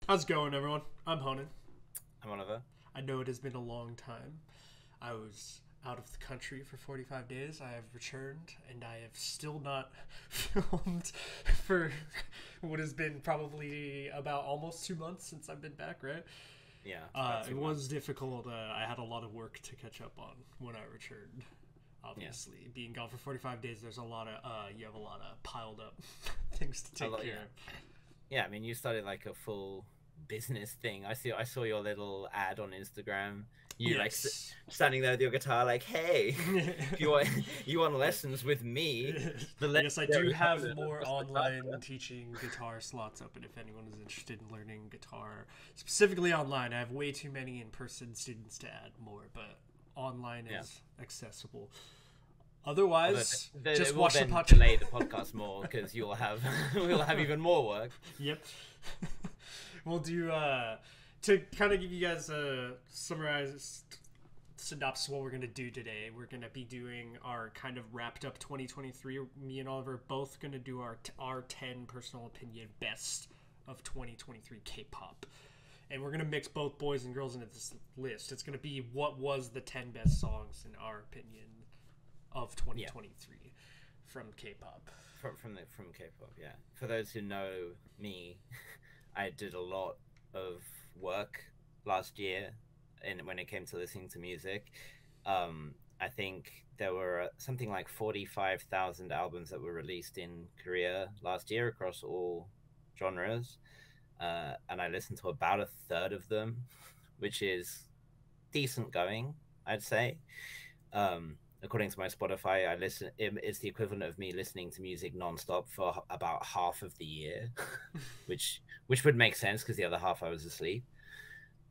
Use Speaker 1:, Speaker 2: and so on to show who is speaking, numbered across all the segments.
Speaker 1: How's it going, everyone? I'm Honan.
Speaker 2: I'm Oliver.
Speaker 1: I know it has been a long time. I was out of the country for 45 days. I have returned, and I have still not filmed for what has been probably about almost 2 months since I've been back, right?
Speaker 2: Yeah, it's about
Speaker 1: It
Speaker 2: two
Speaker 1: was
Speaker 2: months.
Speaker 1: difficult. I had a lot of work to catch up on when I returned.
Speaker 2: Yeah,
Speaker 1: Obviously, being gone for 45 days, there's a lot of you have a lot of piled up things to
Speaker 2: a
Speaker 1: take
Speaker 2: lot.
Speaker 1: care
Speaker 2: Yeah,
Speaker 1: of.
Speaker 2: yeah. I mean, you started like a full business thing. I saw your little ad on Instagram. You like
Speaker 1: Yes.
Speaker 2: standing there with your guitar, like, "Hey, if you want you want lessons with me, the
Speaker 1: Yes, I do
Speaker 2: legendary
Speaker 1: have
Speaker 2: Conan
Speaker 1: more
Speaker 2: of Costa
Speaker 1: online
Speaker 2: Rica."
Speaker 1: teaching guitar slots open if anyone is interested in learning guitar. Specifically online, I have way too many in person students to add more, but online
Speaker 2: Yeah.
Speaker 1: is accessible.
Speaker 2: Although
Speaker 1: Otherwise,
Speaker 2: it
Speaker 1: just
Speaker 2: will
Speaker 1: watch the
Speaker 2: then
Speaker 1: podcast.
Speaker 2: delay the podcast more because you'll have we'll have even more work.
Speaker 1: Yep. We'll do, to kind of give you guys a summarize synopsis of what we're going to do today. We're going to be doing our kind of wrapped up 2023. Me and Oliver are both going to do our 10 personal opinion best of 2023 K-pop. And we're going to mix both boys and girls into this list. It's going to be what was the 10 best songs in our opinion of
Speaker 2: Yeah,
Speaker 1: 2023 from K-pop.
Speaker 2: from K-pop. Yeah, for those who know me, I did a lot of work last year, and when it came to listening to music, I think there were something like 45,000 albums that were released in Korea last year across all genres, and I listened to about a third of them, which is decent going, I'd say. According to my Spotify, It's the equivalent of me listening to music nonstop for about half of the year, which would make sense because the other half I was asleep.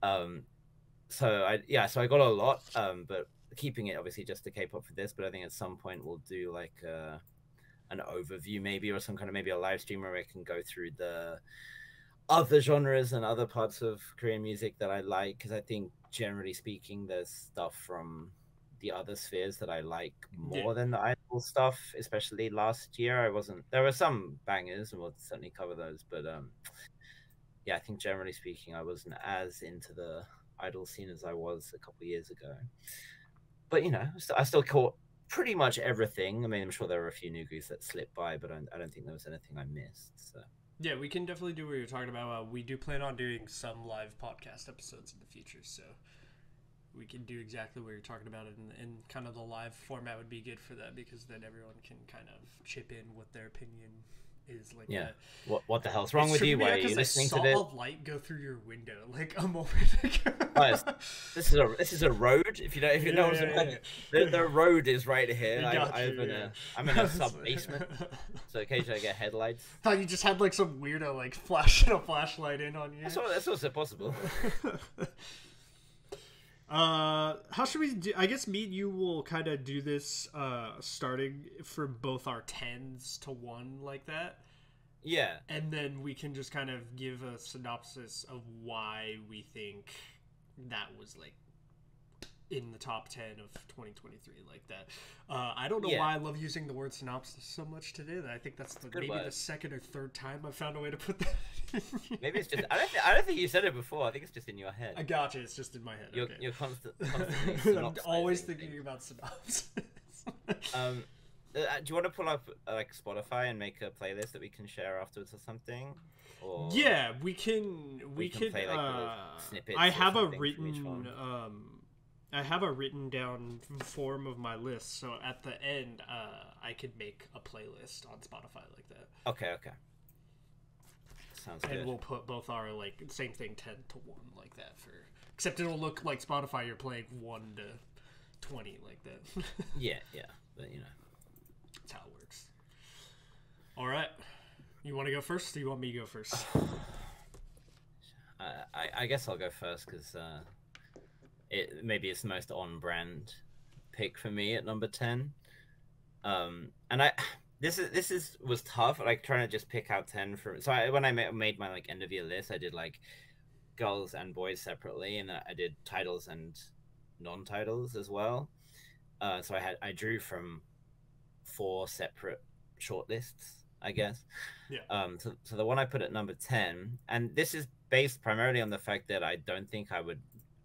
Speaker 2: Um, so I got a lot, but keeping it obviously just to K-pop for this. But I think at some point we'll do like an overview maybe, or some kind of maybe a live stream where I can go through the other genres and other parts of Korean music that I like, because I think generally speaking, there's stuff from the other spheres that I like
Speaker 1: Yeah.
Speaker 2: more than the idol stuff. Especially last year, I wasn't. There were some bangers, and we'll certainly cover those. But yeah, I think generally speaking, I wasn't as into the idol scene as I was a couple of years ago. But I still caught pretty much everything. I mean, I'm sure there were a few newbies that slipped by, but I don't think there was anything I missed. So
Speaker 1: Yeah, we can definitely do what you're talking about. We do plan on doing some live podcast episodes in the future, so we can do exactly what you're talking about, and kind of the live format would be good for that because then everyone can kind of chip in what their opinion is like
Speaker 2: yeah,
Speaker 1: that.
Speaker 2: what the hell's wrong
Speaker 1: It's
Speaker 2: with
Speaker 1: tripping
Speaker 2: you?
Speaker 1: me
Speaker 2: Why
Speaker 1: out
Speaker 2: are you
Speaker 1: because I
Speaker 2: listening to
Speaker 1: saw
Speaker 2: this?
Speaker 1: a light go through your window like a moment
Speaker 2: Oh,
Speaker 1: ago.
Speaker 2: this is a road. If you
Speaker 1: Yeah,
Speaker 2: know
Speaker 1: yeah,
Speaker 2: the
Speaker 1: yeah.
Speaker 2: the road is right here.
Speaker 1: You got
Speaker 2: I
Speaker 1: you,
Speaker 2: live in
Speaker 1: yeah.
Speaker 2: a I'm in a sub basement, so occasionally I get headlights.
Speaker 1: Thought you just had like some weirdo like flashing a flashlight in on you.
Speaker 2: That's also possible.
Speaker 1: How should we do? I guess me and you will kind of do this, starting from both our tens to one like that,
Speaker 2: Yeah,
Speaker 1: and then we can just kind of give a synopsis of why we think that was like in the top 10 of 2023 like that. I don't know
Speaker 2: yeah,
Speaker 1: why I love using the word synopsis so much today. I think that's
Speaker 2: good
Speaker 1: maybe the
Speaker 2: word.
Speaker 1: second or third time I've found a way to put that in.
Speaker 2: Maybe it's just I don't think you said it before. I think it's just in your head.
Speaker 1: I got you. It's just in my head.
Speaker 2: You're
Speaker 1: Okay.
Speaker 2: you're constantly
Speaker 1: I'm always
Speaker 2: synopsizing
Speaker 1: thinking
Speaker 2: things.
Speaker 1: about synopsis.
Speaker 2: Um, do you want to pull up like Spotify and make a playlist that we can share afterwards or something, or
Speaker 1: Yeah, we can.
Speaker 2: we
Speaker 1: We
Speaker 2: can
Speaker 1: can.
Speaker 2: play like little
Speaker 1: I
Speaker 2: snippets or
Speaker 1: have a
Speaker 2: something from each
Speaker 1: written.
Speaker 2: one?
Speaker 1: I have a written down form of my list, so at the end, I could make a playlist on Spotify like that,
Speaker 2: Okay, okay, sounds
Speaker 1: and
Speaker 2: good.
Speaker 1: we'll put both our like same thing 10 to 1 like that for. Except it'll look like Spotify. You're playing 1 to 20 like that.
Speaker 2: Yeah, yeah, but
Speaker 1: That's how it works. All right. You want to go first? Or do you want me to go first?
Speaker 2: I guess I'll go first because maybe it's the most on-brand pick for me at number 10. And I this is was tough, like trying to just pick out 10 for. So when I made my like end of year list, I did like girls and boys separately, and I did titles and non-titles as well. So I drew from four separate shortlists. I guess.
Speaker 1: Yeah.
Speaker 2: So the one I put at number 10, and this is based primarily on the fact that I don't think I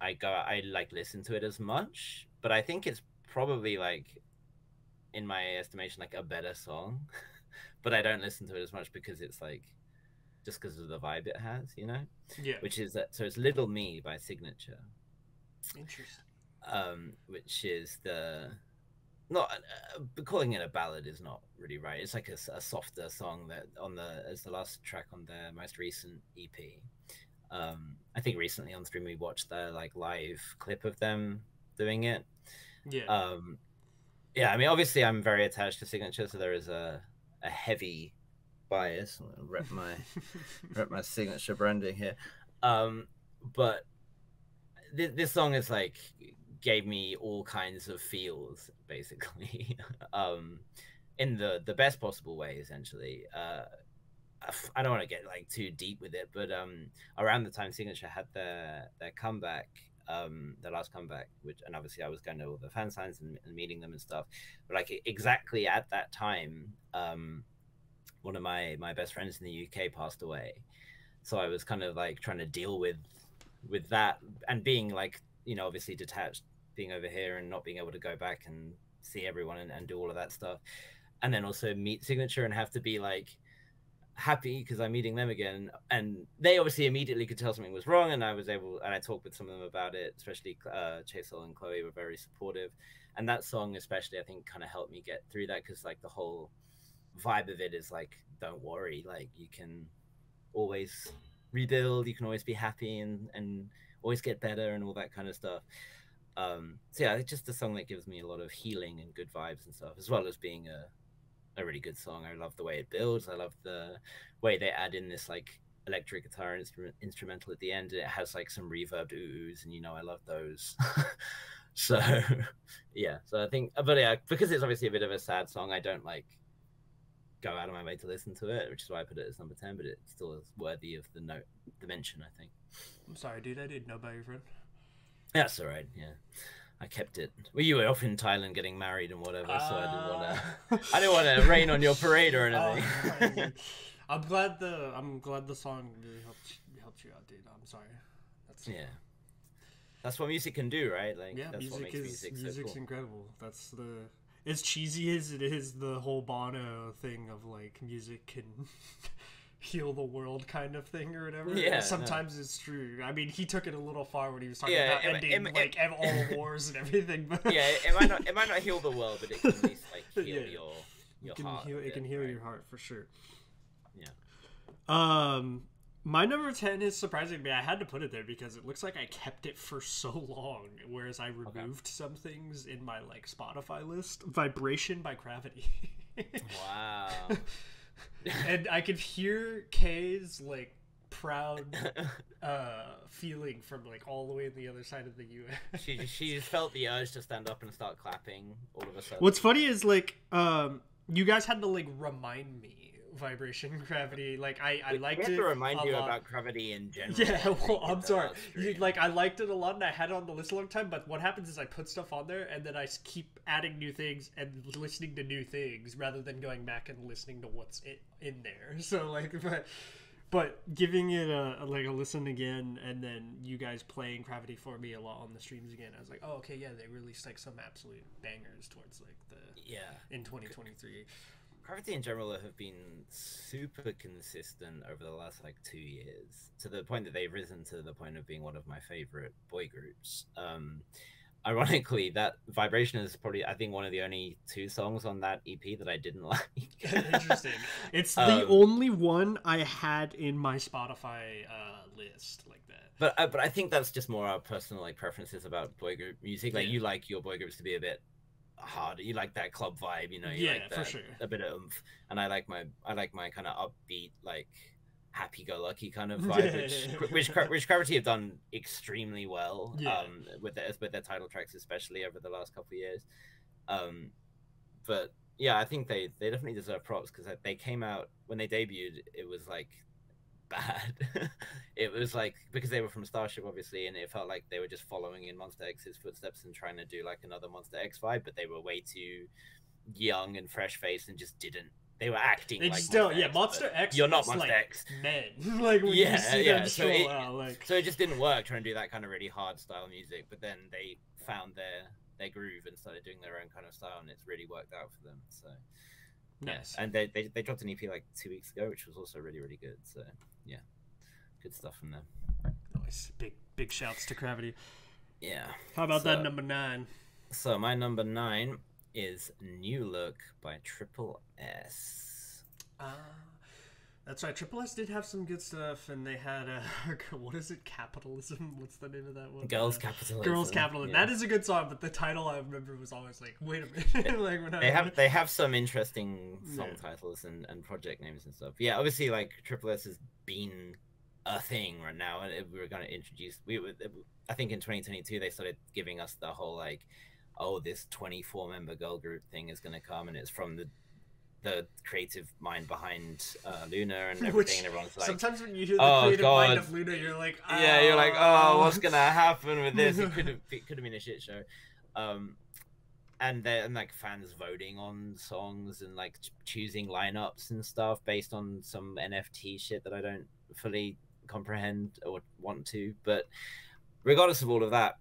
Speaker 2: like listen to it as much, but I think it's probably like, in my estimation, like a better song. But I don't listen to it as much because it's like just because of the vibe it has, you know.
Speaker 1: Yeah.
Speaker 2: Which is that, so it's Little Me by Signature.
Speaker 1: Interesting.
Speaker 2: Which is the not calling it a ballad is not really right. It's like a softer song that as the last track on their most recent EP. I think recently on stream we watched their like live clip of them doing it.
Speaker 1: Yeah.
Speaker 2: Yeah, I mean, obviously I'm very attached to Signature, so there is a heavy bias. I'm gonna rep my Signature branding here. But this song is like gave me all kinds of feels, basically, in the best possible way, essentially. I don't want to get like too deep with it, but around the time Signature had their comeback, their last comeback, and obviously I was going to all the fan signs and meeting them and stuff, but like exactly at that time, one of my best friends in the UK passed away, so I was kind of like trying to deal with that, and being like, you know, obviously detached, being over here and not being able to go back and see everyone and do all of that stuff, and then also meet Signature and have to be like happy because I'm meeting them again, and they obviously immediately could tell something was wrong, and I talked with some of them about it, especially Cheu and Chloe were very supportive, and that song especially I think kind of helped me get through that, because like the whole vibe of it is like, don't worry, like you can always rebuild, you can always be happy and always get better and all that kind of stuff. So yeah, it's just a song that gives me a lot of healing and good vibes and stuff, as well as being a really good song. I love the way it builds. I love the way they add in this like electric guitar instrumental at the end. It has like some reverbed oohs, and you know I love those. So yeah, so I think, but yeah, because it's obviously a bit of a sad song, I don't like go out of my way to listen to it, which is why I put it as number 10, but it still is worthy of the mention, I think.
Speaker 1: I'm sorry, dude. I didn't know about your friend.
Speaker 2: That's all right. Yeah, I kept it. Well, you were off in Thailand getting married and whatever, so I didn't want to rain on your parade or anything.
Speaker 1: I'm glad the song really helped you out, dude. I'm sorry.
Speaker 2: That's what music can do, right? Like,
Speaker 1: yeah,
Speaker 2: that's what makes music's
Speaker 1: so cool. Incredible. That's as cheesy as it is, the whole Bono thing of like music can heal the world kind of thing or whatever.
Speaker 2: Yeah,
Speaker 1: sometimes it's true. I mean, he took it a little far when he was talking about ending all wars and everything. But
Speaker 2: yeah, it might not heal the world, but it can at least like heal your heart.
Speaker 1: It can heal your heart for sure.
Speaker 2: Yeah.
Speaker 1: My number 10 is surprising me. I had to put it there because it looks like I kept it for so long, whereas I removed some things in my like Spotify list. Vibration by Gravity.
Speaker 2: Wow.
Speaker 1: And I could hear Kay's like proud feeling from like all the way on the other side of the US.
Speaker 2: She felt the urge to stand up and start clapping all of a sudden.
Speaker 1: What's funny is like you guys had to like remind me Vibration, Gravity, like I liked it.
Speaker 2: We have to remind you about Gravity in general.
Speaker 1: Yeah, well, I'm sorry. Like I liked it a lot and I had it on the list a long time, but what happens is I put stuff on there and then I keep adding new things and listening to new things rather than going back and listening to what's in there. So like, but giving it a listen again, and then you guys playing Gravity for me a lot on the streams again, I was like, oh okay, yeah, they released like some absolute bangers towards like in 2023.
Speaker 2: Gravity in general have been super consistent over the last like 2 years, to the point that they've risen to the point of being one of my favorite boy groups. Ironically, that Vibration is probably, I think, one of the only 2 songs on that EP that I didn't like.
Speaker 1: Interesting. It's the only one I had in my Spotify list like that.
Speaker 2: But I think that's just more our personal like preferences about boy group music. Like you like your boy groups to be a bit hard. You like that club vibe, you know. You like that,
Speaker 1: for sure.
Speaker 2: A bit of oomph. And I like my kind of upbeat, like happy-go-lucky kind of vibe, which Gravity have done extremely well. With their title tracks, especially over the last couple of years. But yeah, I think they definitely deserve props, because they came out when they debuted. It was like bad. It was like, because they were from Starship obviously, and it felt like they were just following in Monster X's footsteps and trying to do like another Monster X vibe, but they were way too young and fresh faced and just didn't they were acting
Speaker 1: They
Speaker 2: like
Speaker 1: just don't.
Speaker 2: Monster
Speaker 1: Yeah,
Speaker 2: X,
Speaker 1: Monster
Speaker 2: but
Speaker 1: X.
Speaker 2: you're not
Speaker 1: is,
Speaker 2: Monster
Speaker 1: like,
Speaker 2: X.
Speaker 1: Men. Like when you see them stroll out, like.
Speaker 2: So it just didn't work trying to do that kind of really hard style music. But then they found their groove and started doing their own kind of style, and it's really worked out for them. So
Speaker 1: Nice.
Speaker 2: And they dropped an EP like 2 weeks ago, which was also really, really good. So yeah, good stuff from them.
Speaker 1: Nice. Big shouts to Gravity.
Speaker 2: Yeah.
Speaker 1: How about that number 9?
Speaker 2: So my number 9 is New Look by Triple S.
Speaker 1: That's right. Triple S did have some good stuff, and they had what is it? Capitalism. What's the name of that one?
Speaker 2: Girls Capitalism.
Speaker 1: Girls Capitalism. Yeah. That is a good song, but the title I remember was always like, wait a minute. Like when
Speaker 2: they have some interesting song titles and project names and stuff. Yeah, obviously like Triple S has been a thing right now, and we were going to introduce. I think in 2022 they started giving us the whole like, oh, this 24-member girl group thing is going to come, and it's from the creative mind behind Luna and everything. And everyone's like,
Speaker 1: sometimes when you hear the creative mind of Luna, you're like, oh.
Speaker 2: Yeah, you're like, oh, what's gonna happen with this? It could have been a shit show. And like fans voting on songs and like choosing lineups and stuff based on some NFT shit that I don't fully comprehend or want to. But regardless of all of that,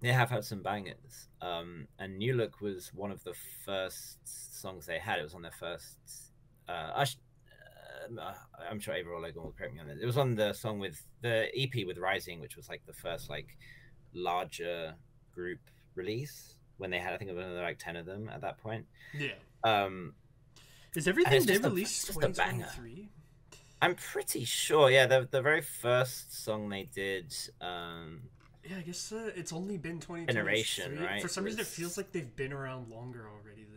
Speaker 2: they have had some bangers. And New Look was one of the first songs they had. It was on their first. I'm sure Ava or Logan will correct me on this. It was on the song with the EP with Rising, which was like the first like larger group release when they had. I think it was like 10 of them at that point.
Speaker 1: Yeah. Is everything they released 2023?
Speaker 2: I'm pretty sure. Yeah, the very first song they did.
Speaker 1: Yeah, I guess it's only been 2023.
Speaker 2: Generation, right?
Speaker 1: For some reason, it feels like they've been around longer already than.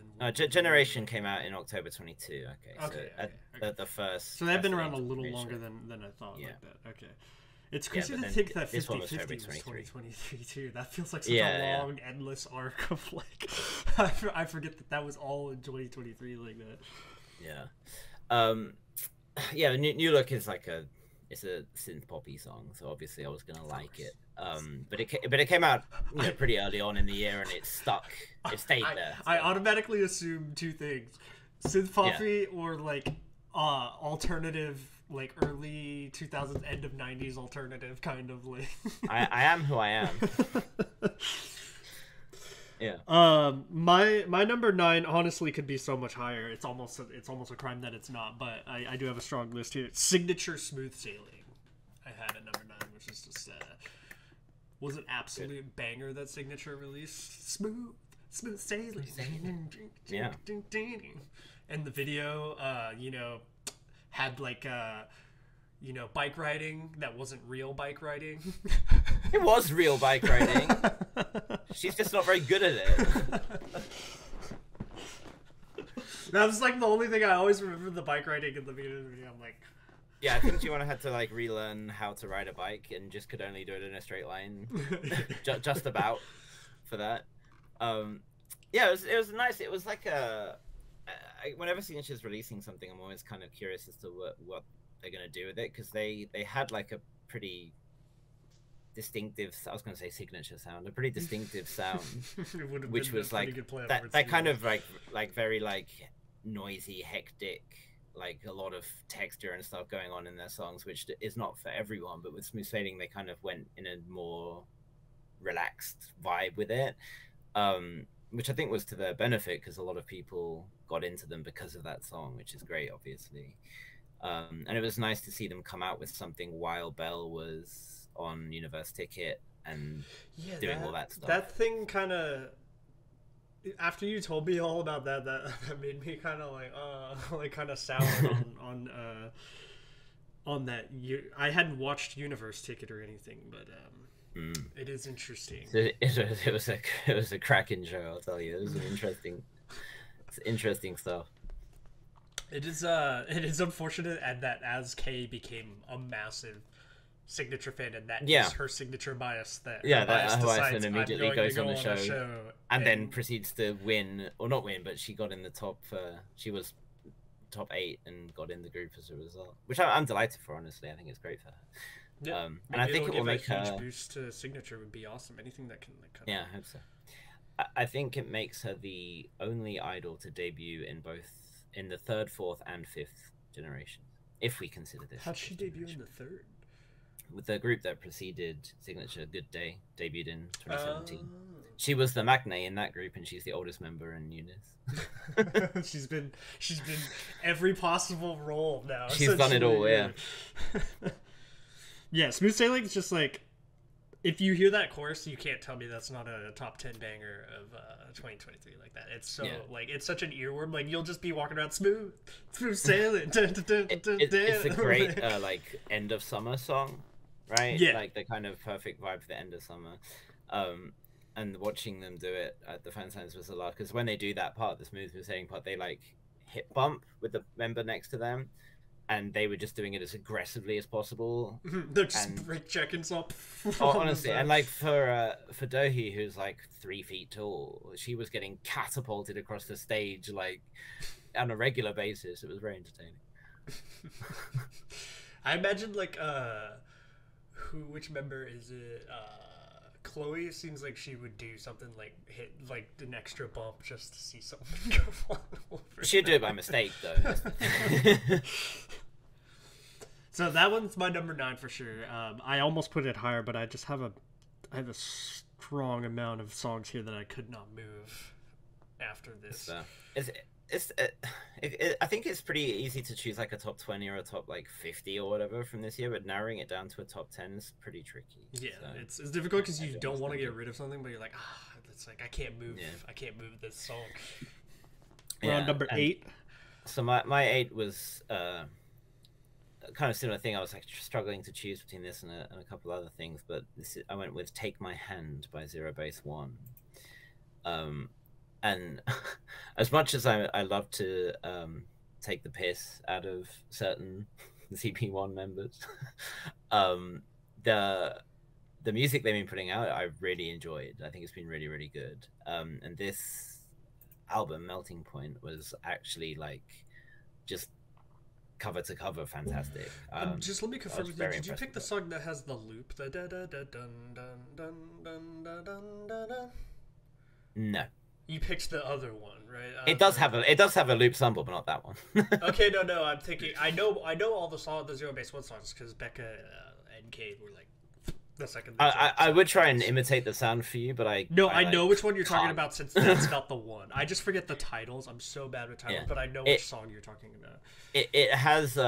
Speaker 2: Generation came out in October 22. Okay. The first.
Speaker 1: So they've been around a little longer than I thought. Yeah. Like that. Okay. It's crazy to think that 50/50 was 2023 too. That feels like such a long, endless arc of like. I forget that was all in 2023 like that.
Speaker 2: Yeah. Yeah. New Look is like it's a synth poppy song, so obviously I was gonna like it. But it came out pretty early on in the year, and it stuck. It stayed there.
Speaker 1: I automatically assumed two things: synth poppy or like alternative, like early 2000s, end of 90s alternative kind of like.
Speaker 2: I am who I am.
Speaker 1: Yeah. My number 9 honestly could be so much higher. It's almost a crime that it's not. But I do have a strong list here. Signature Smooth Sailing. I had at number 9, which is just was an absolute banger that Signature released. Smooth sailing.
Speaker 2: Yeah.
Speaker 1: And the video, had like bike riding that wasn't real bike riding.
Speaker 2: It was real bike riding. She's just not very good at it.
Speaker 1: That was like the only thing I always remember, the bike riding in the beginning of the video. I'm like,
Speaker 2: yeah, I think she had to like relearn how to ride a bike and just could only do it in a straight line, just about for that. Yeah, it was nice. It was like whenever Signature's releasing something, I'm always kind of curious as to what they're gonna do with it, because they had like a pretty distinctive, I was going to say signature sound, a pretty distinctive sound, which was like that kind of like very like noisy, hectic, like a lot of texture and stuff going on in their songs, which is not for everyone. But with Smooth Sailing, they kind of went in a more relaxed vibe with it, which I think was to their benefit, because a lot of people got into them because of that song, which is great, obviously. And it was nice to see them come out with something while Belle was on Universe Ticket and doing all that stuff. That
Speaker 1: thing kind of, after you told me all about that made me kind of like kind of sour on that. I hadn't watched Universe Ticket or anything, but it is interesting.
Speaker 2: It was a cracking show, I'll tell you. It was interesting stuff.
Speaker 1: It is unfortunate, and that as Kay became a massive Signature fan, and that is her signature bias. That
Speaker 2: Horizon immediately goes on the show, and then proceeds to win, or not win, but she got in the top. She was top 8 and got in the group as a result, which I'm delighted for. Honestly, I think it's great for her.
Speaker 1: Yeah,
Speaker 2: and I think it will make
Speaker 1: a
Speaker 2: her
Speaker 1: huge boost to Signature. Would be awesome. Anything that can like.
Speaker 2: Yeah, I hope so. I think it makes her the only idol to debut in both in the third, fourth, and fifth generations, if we consider this.
Speaker 1: How'd she debut in the third?
Speaker 2: With the group that preceded Signature, Good Day, debuted in 2017. She was the Magne in that group, and she's the oldest member in Eunice.
Speaker 1: she's been every possible role now.
Speaker 2: She's done it all, yeah.
Speaker 1: Yeah, Smooth Sailing is just like, if you hear that chorus, you can't tell me that's not a top 10 banger of 2023 like that. It's so like, it's such an earworm. Like, you'll just be walking around smooth sailing.
Speaker 2: It's a great like end of summer song, right?
Speaker 1: Yeah,
Speaker 2: like the kind of perfect vibe for the end of summer. And watching them do it at the fan signs was a lot, because when they do that part, the smooth sailing part, they like hip bump with the member next to them. And they were just doing it as aggressively as possible.
Speaker 1: They're just break checking up.
Speaker 2: Honestly, and like for Dohee, who's like 3 feet tall, she was getting catapulted across the stage like on a regular basis. It was very entertaining.
Speaker 1: I imagine like which member is it? Chloe seems like she would do something like hit like an extra bump just to see something go on over.
Speaker 2: She'd do it by mistake though.
Speaker 1: So that one's my number 9 for sure. I almost put it higher, but I just have a strong amount of songs here that I could not move after this.
Speaker 2: I think it's pretty easy to choose like a top 20 or a top like 50 or whatever from this year, but narrowing it down to a top 10 is pretty tricky.
Speaker 1: Yeah, so it's difficult because you don't want to get rid of something, but you're like, it's like I can't move. Yeah. I can't move this song. We're on number 8.
Speaker 2: So my 8 was kind of similar thing. I was like struggling to choose between this and a couple other things, but I went with "Take My Hand" by Zero Base One. And as much as I love to take the piss out of certain ZP1 members, the music they've been putting out, I really enjoyed. I think it's been really, really good. And this album, Melting Point, was actually like just cover to cover fantastic.
Speaker 1: Just let me confirm with you. Did you pick the song that has the loop? The da da da dun dun dun dun dun dun dun?
Speaker 2: No.
Speaker 1: You picked the other one, right?
Speaker 2: It does have a loop sample, but not that one.
Speaker 1: Okay, no. I'm thinking. I know all the Zero Base One songs because Becca and Kate were like the second.
Speaker 2: I would try and imitate the sound for you, but I
Speaker 1: know which one you're talking about since that's not the one. I just forget the titles. I'm so bad with titles, but I know which song you're talking about.
Speaker 2: It has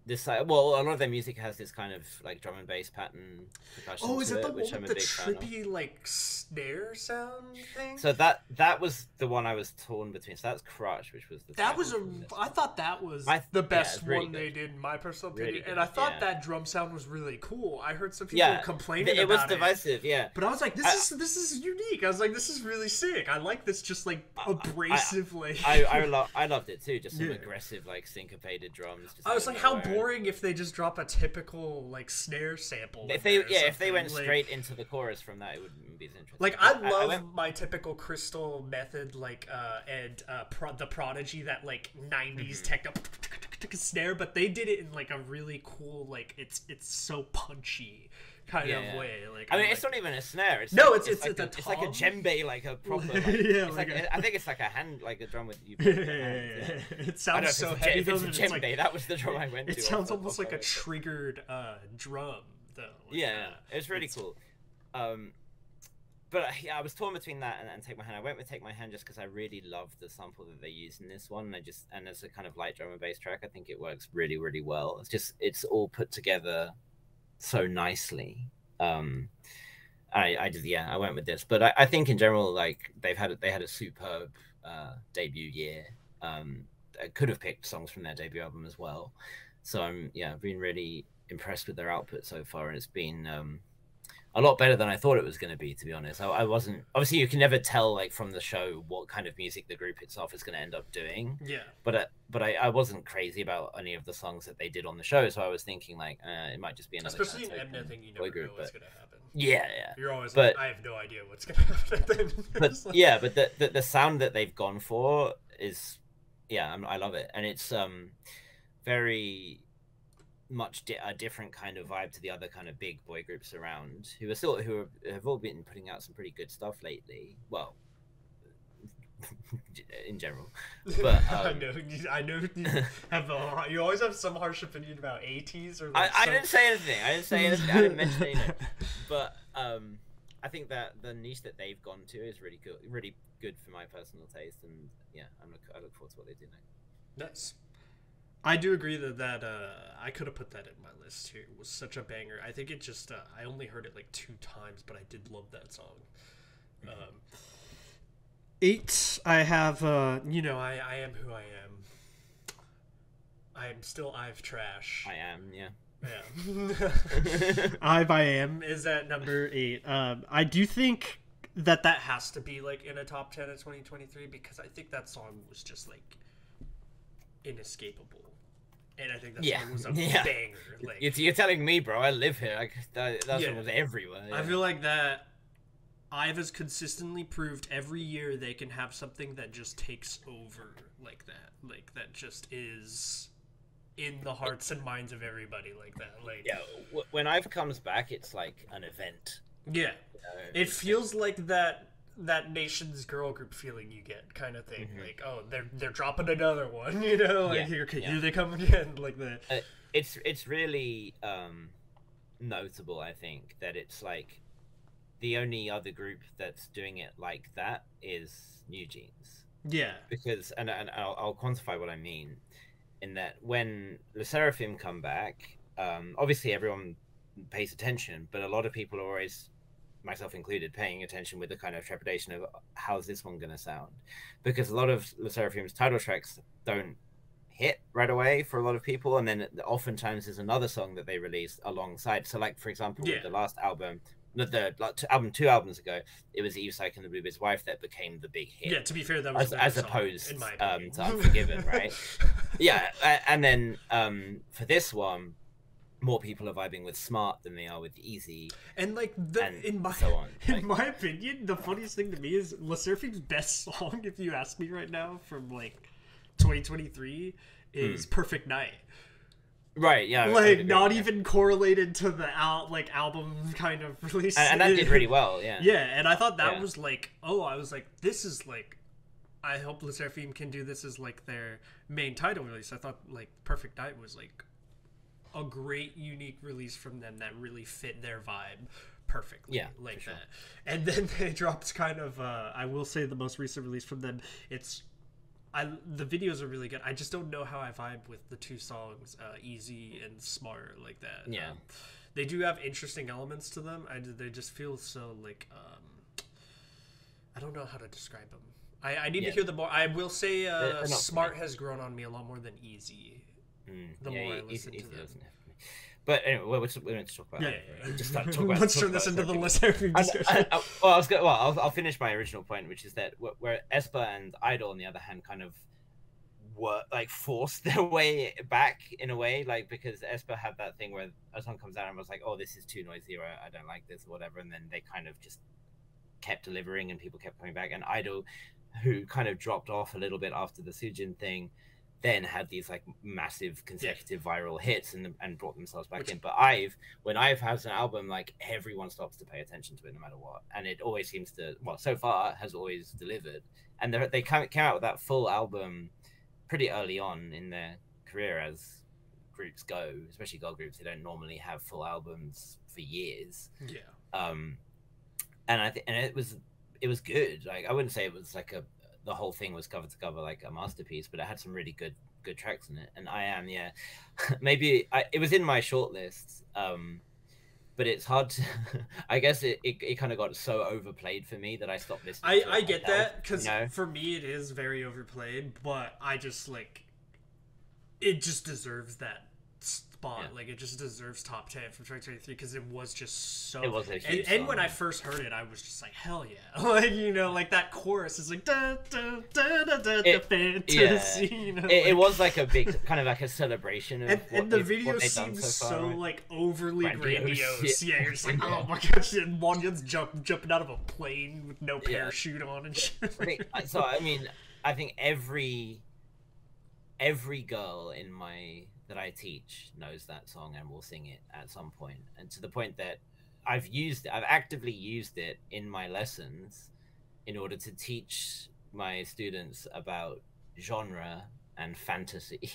Speaker 2: this a lot of their music has this kind of like drum and bass pattern percussion.
Speaker 1: Oh, is that the one with the trippy like snare sound thing?
Speaker 2: So that was the one I was torn between. So that's Crush, which was
Speaker 1: I thought that was the best one they did in my personal opinion, and I thought that drum sound was really cool. I heard some people complaining about it.
Speaker 2: It was divisive, yeah.
Speaker 1: But I was like, this is unique. I was like, this is really sick. I like this just like abrasive like.
Speaker 2: I loved it too. Just some aggressive like syncopated drums.
Speaker 1: I was like, how boring if they just drop a typical like snare sample.
Speaker 2: If they went straight into the chorus from that, it wouldn't be as interesting.
Speaker 1: Like I love my typical Crystal method, like and the Prodigy, that like 90s techno snare, but they did it in like a really cool, like it's so punchy kind of way. Like
Speaker 2: I mean, it's not even a snare. It's like a djembe, like a proper. Like, I think it's like a hand, like a drum with you.
Speaker 1: It sounds so heavy.
Speaker 2: If it's a djembe, that was the drum I went to.
Speaker 1: It sounds almost like a triggered drum, though.
Speaker 2: Yeah, it's really cool. But I was torn between that and Take My Hand. I went with Take My Hand just because I really loved the sample that they used in this one. And as a kind of light drum and bass track, I think it works really, really well. It's all put together so nicely. I went with this, but I think in general, like they had a superb debut year. I could have picked songs from their debut album as well. So I've been really impressed with their output so far, and it's been a lot better than I thought it was going to be, to be honest. I wasn't, obviously you can never tell like from the show what kind of music the group itself is going to end up doing.
Speaker 1: Yeah.
Speaker 2: But I wasn't crazy about any of the songs that they did on the show, so I was thinking like it might just be another.
Speaker 1: Especially in Mnet thing, you never know what's going to happen.
Speaker 2: Yeah.
Speaker 1: You're always like, I have no idea what's going to happen.
Speaker 2: But the sound that they've gone for is, I love it, and it's very much a different kind of vibe to the other kind of big boy groups around who have all been putting out some pretty good stuff lately. Well, in general. But
Speaker 1: I know you always have some harsh opinion about ATs or like
Speaker 2: I didn't say anything. I didn't mention anything. But I think that the niche that they've gone to is really good for my personal taste, and yeah, I look forward to what they do next.
Speaker 1: Nice. I do agree that I could have put that in my list too. It was such a banger. I think it just I only heard it like 2 times, but I did love that song. 8, I have you know, I am who I am. I am still I've trash.
Speaker 2: I am, yeah.
Speaker 1: Yeah. I am is at number 8. I do think that has to be like in a top 10 of 2023 because I think that song was just like inescapable. And I think that song was a banger. Like,
Speaker 2: you're telling me, bro, I live here. Like that song was everywhere. Yeah.
Speaker 1: I feel like that IVE has consistently proved every year they can have something that just takes over like that. Like that just is in the hearts and minds of everybody like that. Like
Speaker 2: when IVE comes back, it's like an event.
Speaker 1: Yeah. It feels like that Nation's girl group feeling you get kind of thing. Like, oh, they're dropping another one, you know? Like here they come again, like that.
Speaker 2: It's really notable, I think, that it's like the only other group that's doing it like that is New Jeans.
Speaker 1: Yeah.
Speaker 2: Because and I'll quantify what I mean in that when Le Sserafim come back, obviously everyone pays attention, but a lot of people are always, myself included, paying attention with the kind of trepidation of how's this one going to sound, because a lot of Le Sserafim's title tracks don't hit right away for a lot of people, and then oftentimes there's another song that they release alongside. So like for example with the last album, album 2 albums ago, it was Eve Psyche and the Bluebird's Wife that became the big hit.
Speaker 1: Yeah, to be fair, that was
Speaker 2: as opposed to Unforgiven, right? Yeah, and then for this one, more people are vibing with Smart than they are with Easy,
Speaker 1: and like in my opinion, the funniest thing to me is Le Sserafim's best song, if you ask me right now, from like 2023 is Perfect Night.
Speaker 2: Right, yeah.
Speaker 1: Like, not even correlated to the album kind of release.
Speaker 2: And that did really well, yeah.
Speaker 1: Yeah, and I thought that was like, I was like, this is like, I hope Le Sserafim can do this as like their main title release. I thought like Perfect Night was like a great, unique release from them that really fit their vibe perfectly.
Speaker 2: Yeah,
Speaker 1: like
Speaker 2: sure.
Speaker 1: that. And then they dropped kind of, I will say the most recent release from them, the videos are really good. I just don't know how I vibe with the 2 songs, Easy and Smart, like that.
Speaker 2: Yeah.
Speaker 1: They do have interesting elements to them. They just feel so like, I don't know how to describe them. I need to hear them more. I will say Smart has grown on me a lot more than Easy. The more I listen to them.
Speaker 2: But anyway, we're going to talk about just start talking about.
Speaker 1: Let's turn this into the listener discussion.
Speaker 2: I'll finish my original point, which is that where Aespa and Idol, on the other hand, kind of were like forced their way back in a way, like because Aespa had that thing where a song comes out and was like, oh, this is too noisy, or I don't like this, or whatever, and then they kind of just kept delivering, and people kept coming back. And Idol, who kind of dropped off a little bit after the Sujin thing, then had these like massive consecutive viral hits and brought themselves back in. But when IVE has an album, like everyone stops to pay attention to it no matter what, and it always seems to, well, so far has always delivered. And they came out with that full album pretty early on in their career, as groups go, especially girl groups. They don't normally have full albums for years. And it was good. Like I wouldn't say it was like the whole thing was cover to cover like a masterpiece, but it had some really good tracks in it. And maybe it was in my shortlist, but it's hard to I guess it kind of got so overplayed for me that I stopped listening to it.
Speaker 1: I get that, because for me it is very overplayed, but I just like, it just deserves that spot. Like it just deserves top 10 from 2023 because it was just so.
Speaker 2: It was a huge
Speaker 1: and when I first heard it, I was just like, hell yeah! Like, you know, like that chorus is like da da da da da, da fantasy.
Speaker 2: Yeah.
Speaker 1: You know,
Speaker 2: it was like a big kind of like a celebration of
Speaker 1: and the video seems so like overly grandiose. Yeah, you're just like, oh my gosh! And Wanya's jumping out of a plane with no parachute on and shit.
Speaker 2: So I mean, I think every girl that I teach knows that song and will sing it at some point, and to the point that I've actively used it in my lessons in order to teach my students about genre and fantasy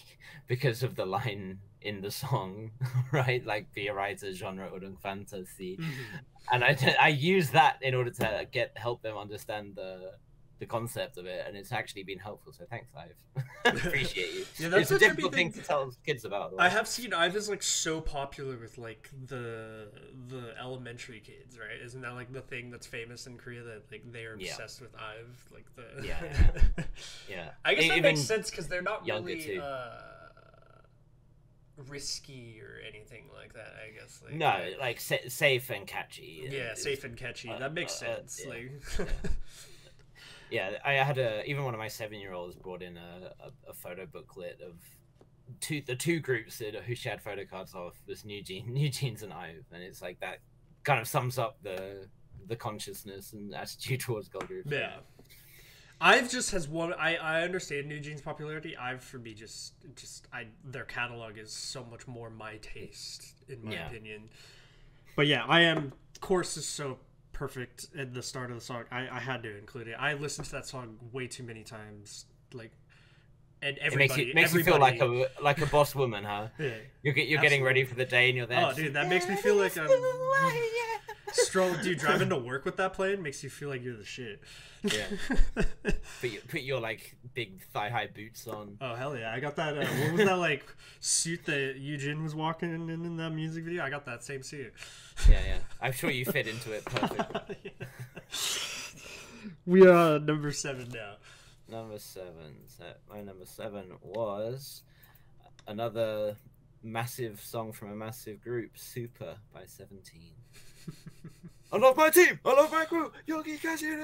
Speaker 2: because of the line in the song, right? Like wir Reise Genre und Fantasy. And I use that in order to help them understand the concept of it, and it's actually been helpful. So thanks, Ive. Appreciate you.
Speaker 1: Yeah, that's
Speaker 2: it's a
Speaker 1: a trippy
Speaker 2: difficult thing to tell kids about.
Speaker 1: I have seen Ive is like so popular with like the elementary kids, right? Isn't that like the thing that's famous in Korea, that like they are obsessed with Ive, like the
Speaker 2: yeah.
Speaker 1: I guess that makes sense because they're not really
Speaker 2: too.
Speaker 1: Risky or anything like that. I guess like,
Speaker 2: no, like safe and catchy.
Speaker 1: Yeah, safe and catchy. That makes sense.
Speaker 2: Yeah.
Speaker 1: Like.
Speaker 2: Yeah, I had even one of my 7-year-olds brought in a photo booklet of the two groups who shared photo cards of was New Jeans and Ive, and it's like that kind of sums up the consciousness and attitude towards girl groups.
Speaker 1: Yeah. Ive just has one. I understand New Jeans' popularity. Ive for me just their catalog is so much more my taste in my opinion. But yeah, I am. Chorus is so perfect at the start of the song. I had to include it. I listened to that song way too many times. Like, and everybody
Speaker 2: makes you feel like a boss woman, huh?
Speaker 1: Yeah,
Speaker 2: you're getting ready for the day and you're there.
Speaker 1: Oh, dude, that makes me feel like I'm dude, driving to work with that playing makes you feel like you're the shit.
Speaker 2: Yeah. Put your like big thigh-high boots on.
Speaker 1: Oh hell yeah! I got that. What was that like suit that Eugene was walking in that music video? I got that same suit.
Speaker 2: Yeah. I'm sure you fit into it perfectly.
Speaker 1: Yeah. We are number 7 now.
Speaker 2: Number 7. So my number 7 was another massive song from a massive group, Super by 17. I love my team. I love my crew. Yogi Kashi.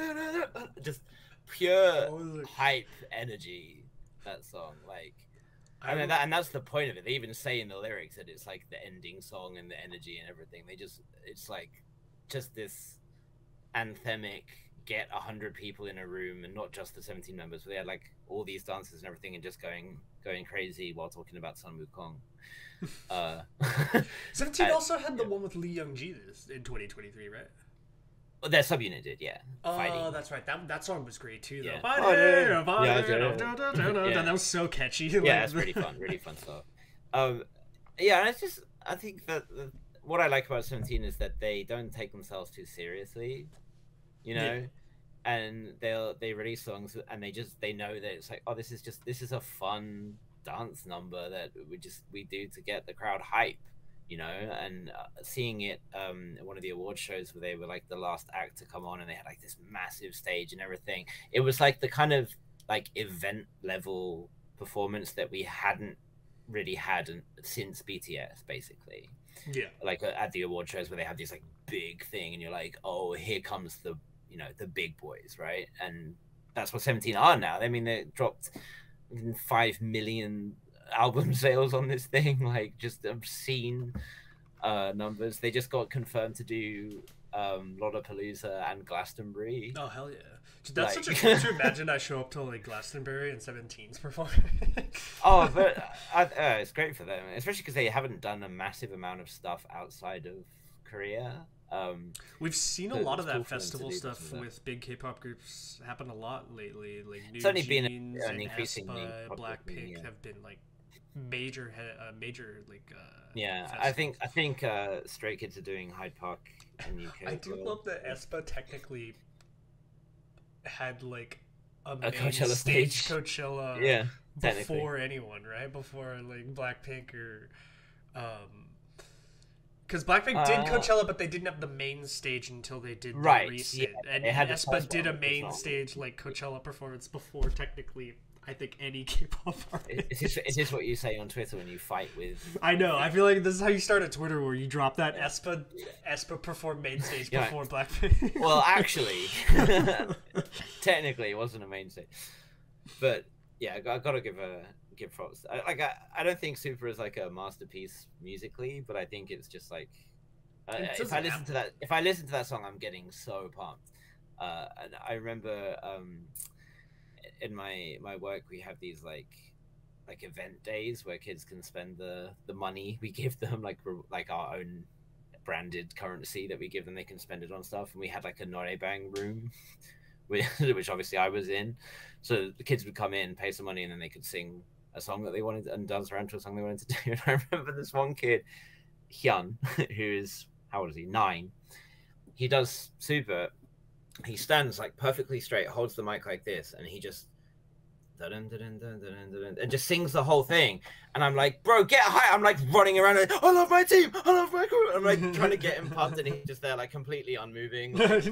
Speaker 2: Just pure hype energy. That song, like, I mean, that's the point of it. They even say in the lyrics that it's like the ending song and the energy and everything. It's like just this anthemic get 100 people in a room, and not just the 17 members, but they had like all these dancers and everything, and just going crazy while talking about Sun Wukong.
Speaker 1: 17 also had the one with Lee Young-ji in 2023, right?
Speaker 2: Well, their subunit did, yeah.
Speaker 1: Oh, that's right. That song was great too, though.
Speaker 2: Yeah.
Speaker 1: That was so catchy.
Speaker 2: Yeah, it's really fun stuff. Yeah, and it's just, I think that what I like about 17 is that they don't take themselves too seriously, you know. Yeah. And they release songs and they know that it's like, oh, this is a fun dance number that we do to get the crowd hype, you know. And seeing it at one of the award shows where they were like the last act to come on, and they had like this massive stage and everything, it was like the kind of like event level performance that we hadn't really had since BTS, basically.
Speaker 1: Yeah, like
Speaker 2: at the award shows where they have this like big thing and you're like, oh, here comes the big boys, right? And that's what 17 are now. I mean, they dropped 5 million album sales on this thing, like just obscene numbers. They just got confirmed to do Lollapalooza and Glastonbury.
Speaker 1: Oh hell yeah! Dude, that's such a could you imagine I show up to like Glastonbury and 17's performing?
Speaker 2: Oh, but it's great for them, especially because they haven't done a massive amount of stuff outside of Korea.
Speaker 1: We've seen a lot of that festival stuff with big K-pop groups happen a lot lately. Like New Jeans and Aespa, Blackpink have been like major like.
Speaker 2: Yeah, festivals. I think Stray Kids are doing Hyde Park in UK.
Speaker 1: I do love that Aespa technically had like a main
Speaker 2: Coachella
Speaker 1: stage Coachella,
Speaker 2: yeah,
Speaker 1: before anyone, right? Before like Blackpink or. Because Blackpink did Coachella, but they didn't have the main stage until they did the recent. Yeah, and Aespa did a main stage like Coachella performance before technically, I think, any K-pop artist.
Speaker 2: Is this what you say on Twitter when you fight with?
Speaker 1: I know. I feel like this is how you start at Twitter, where you drop that Aespa performed main stage before Blackpink.
Speaker 2: Well, actually, technically, it wasn't a main stage, but yeah, I gotta give props. I don't think Super is like a masterpiece musically, but I think it's just like if I listen to that song, I'm getting so pumped. And I remember in my work we have these like event days where kids can spend the money we give them, like our own branded currency that we give them. They can spend it on stuff, and we had like a Norebang room which obviously I was in. So the kids would come in, pay some money, and then they could sing a song that they wanted and dance around to a song they wanted to do. And I remember this one kid, Hyun, who is, how old is he? 9. He does super. He stands like perfectly straight, holds the mic like this, and he just and just sings the whole thing. And I'm like, bro, get high. I'm like running around like, I love my team, I love my crew. I'm like trying to get him pumped, and he's just there like completely unmoving, like,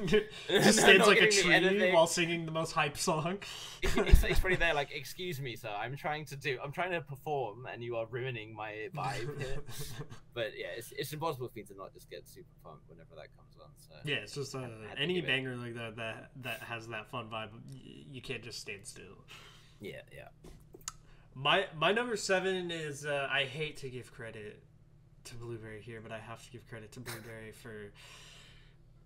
Speaker 1: just stands like a tree while singing the most hype song.
Speaker 2: He's pretty there like, excuse me sir, I'm trying to perform and you are ruining my vibe here. But yeah, it's impossible for me to not just get super pumped whenever that comes on. So
Speaker 1: yeah, it's just any banger like that has that fun vibe, you can't just stand still.
Speaker 2: Yeah.
Speaker 1: My number 7 is I hate to give credit to Blueberry here, but I have to give credit to Blueberry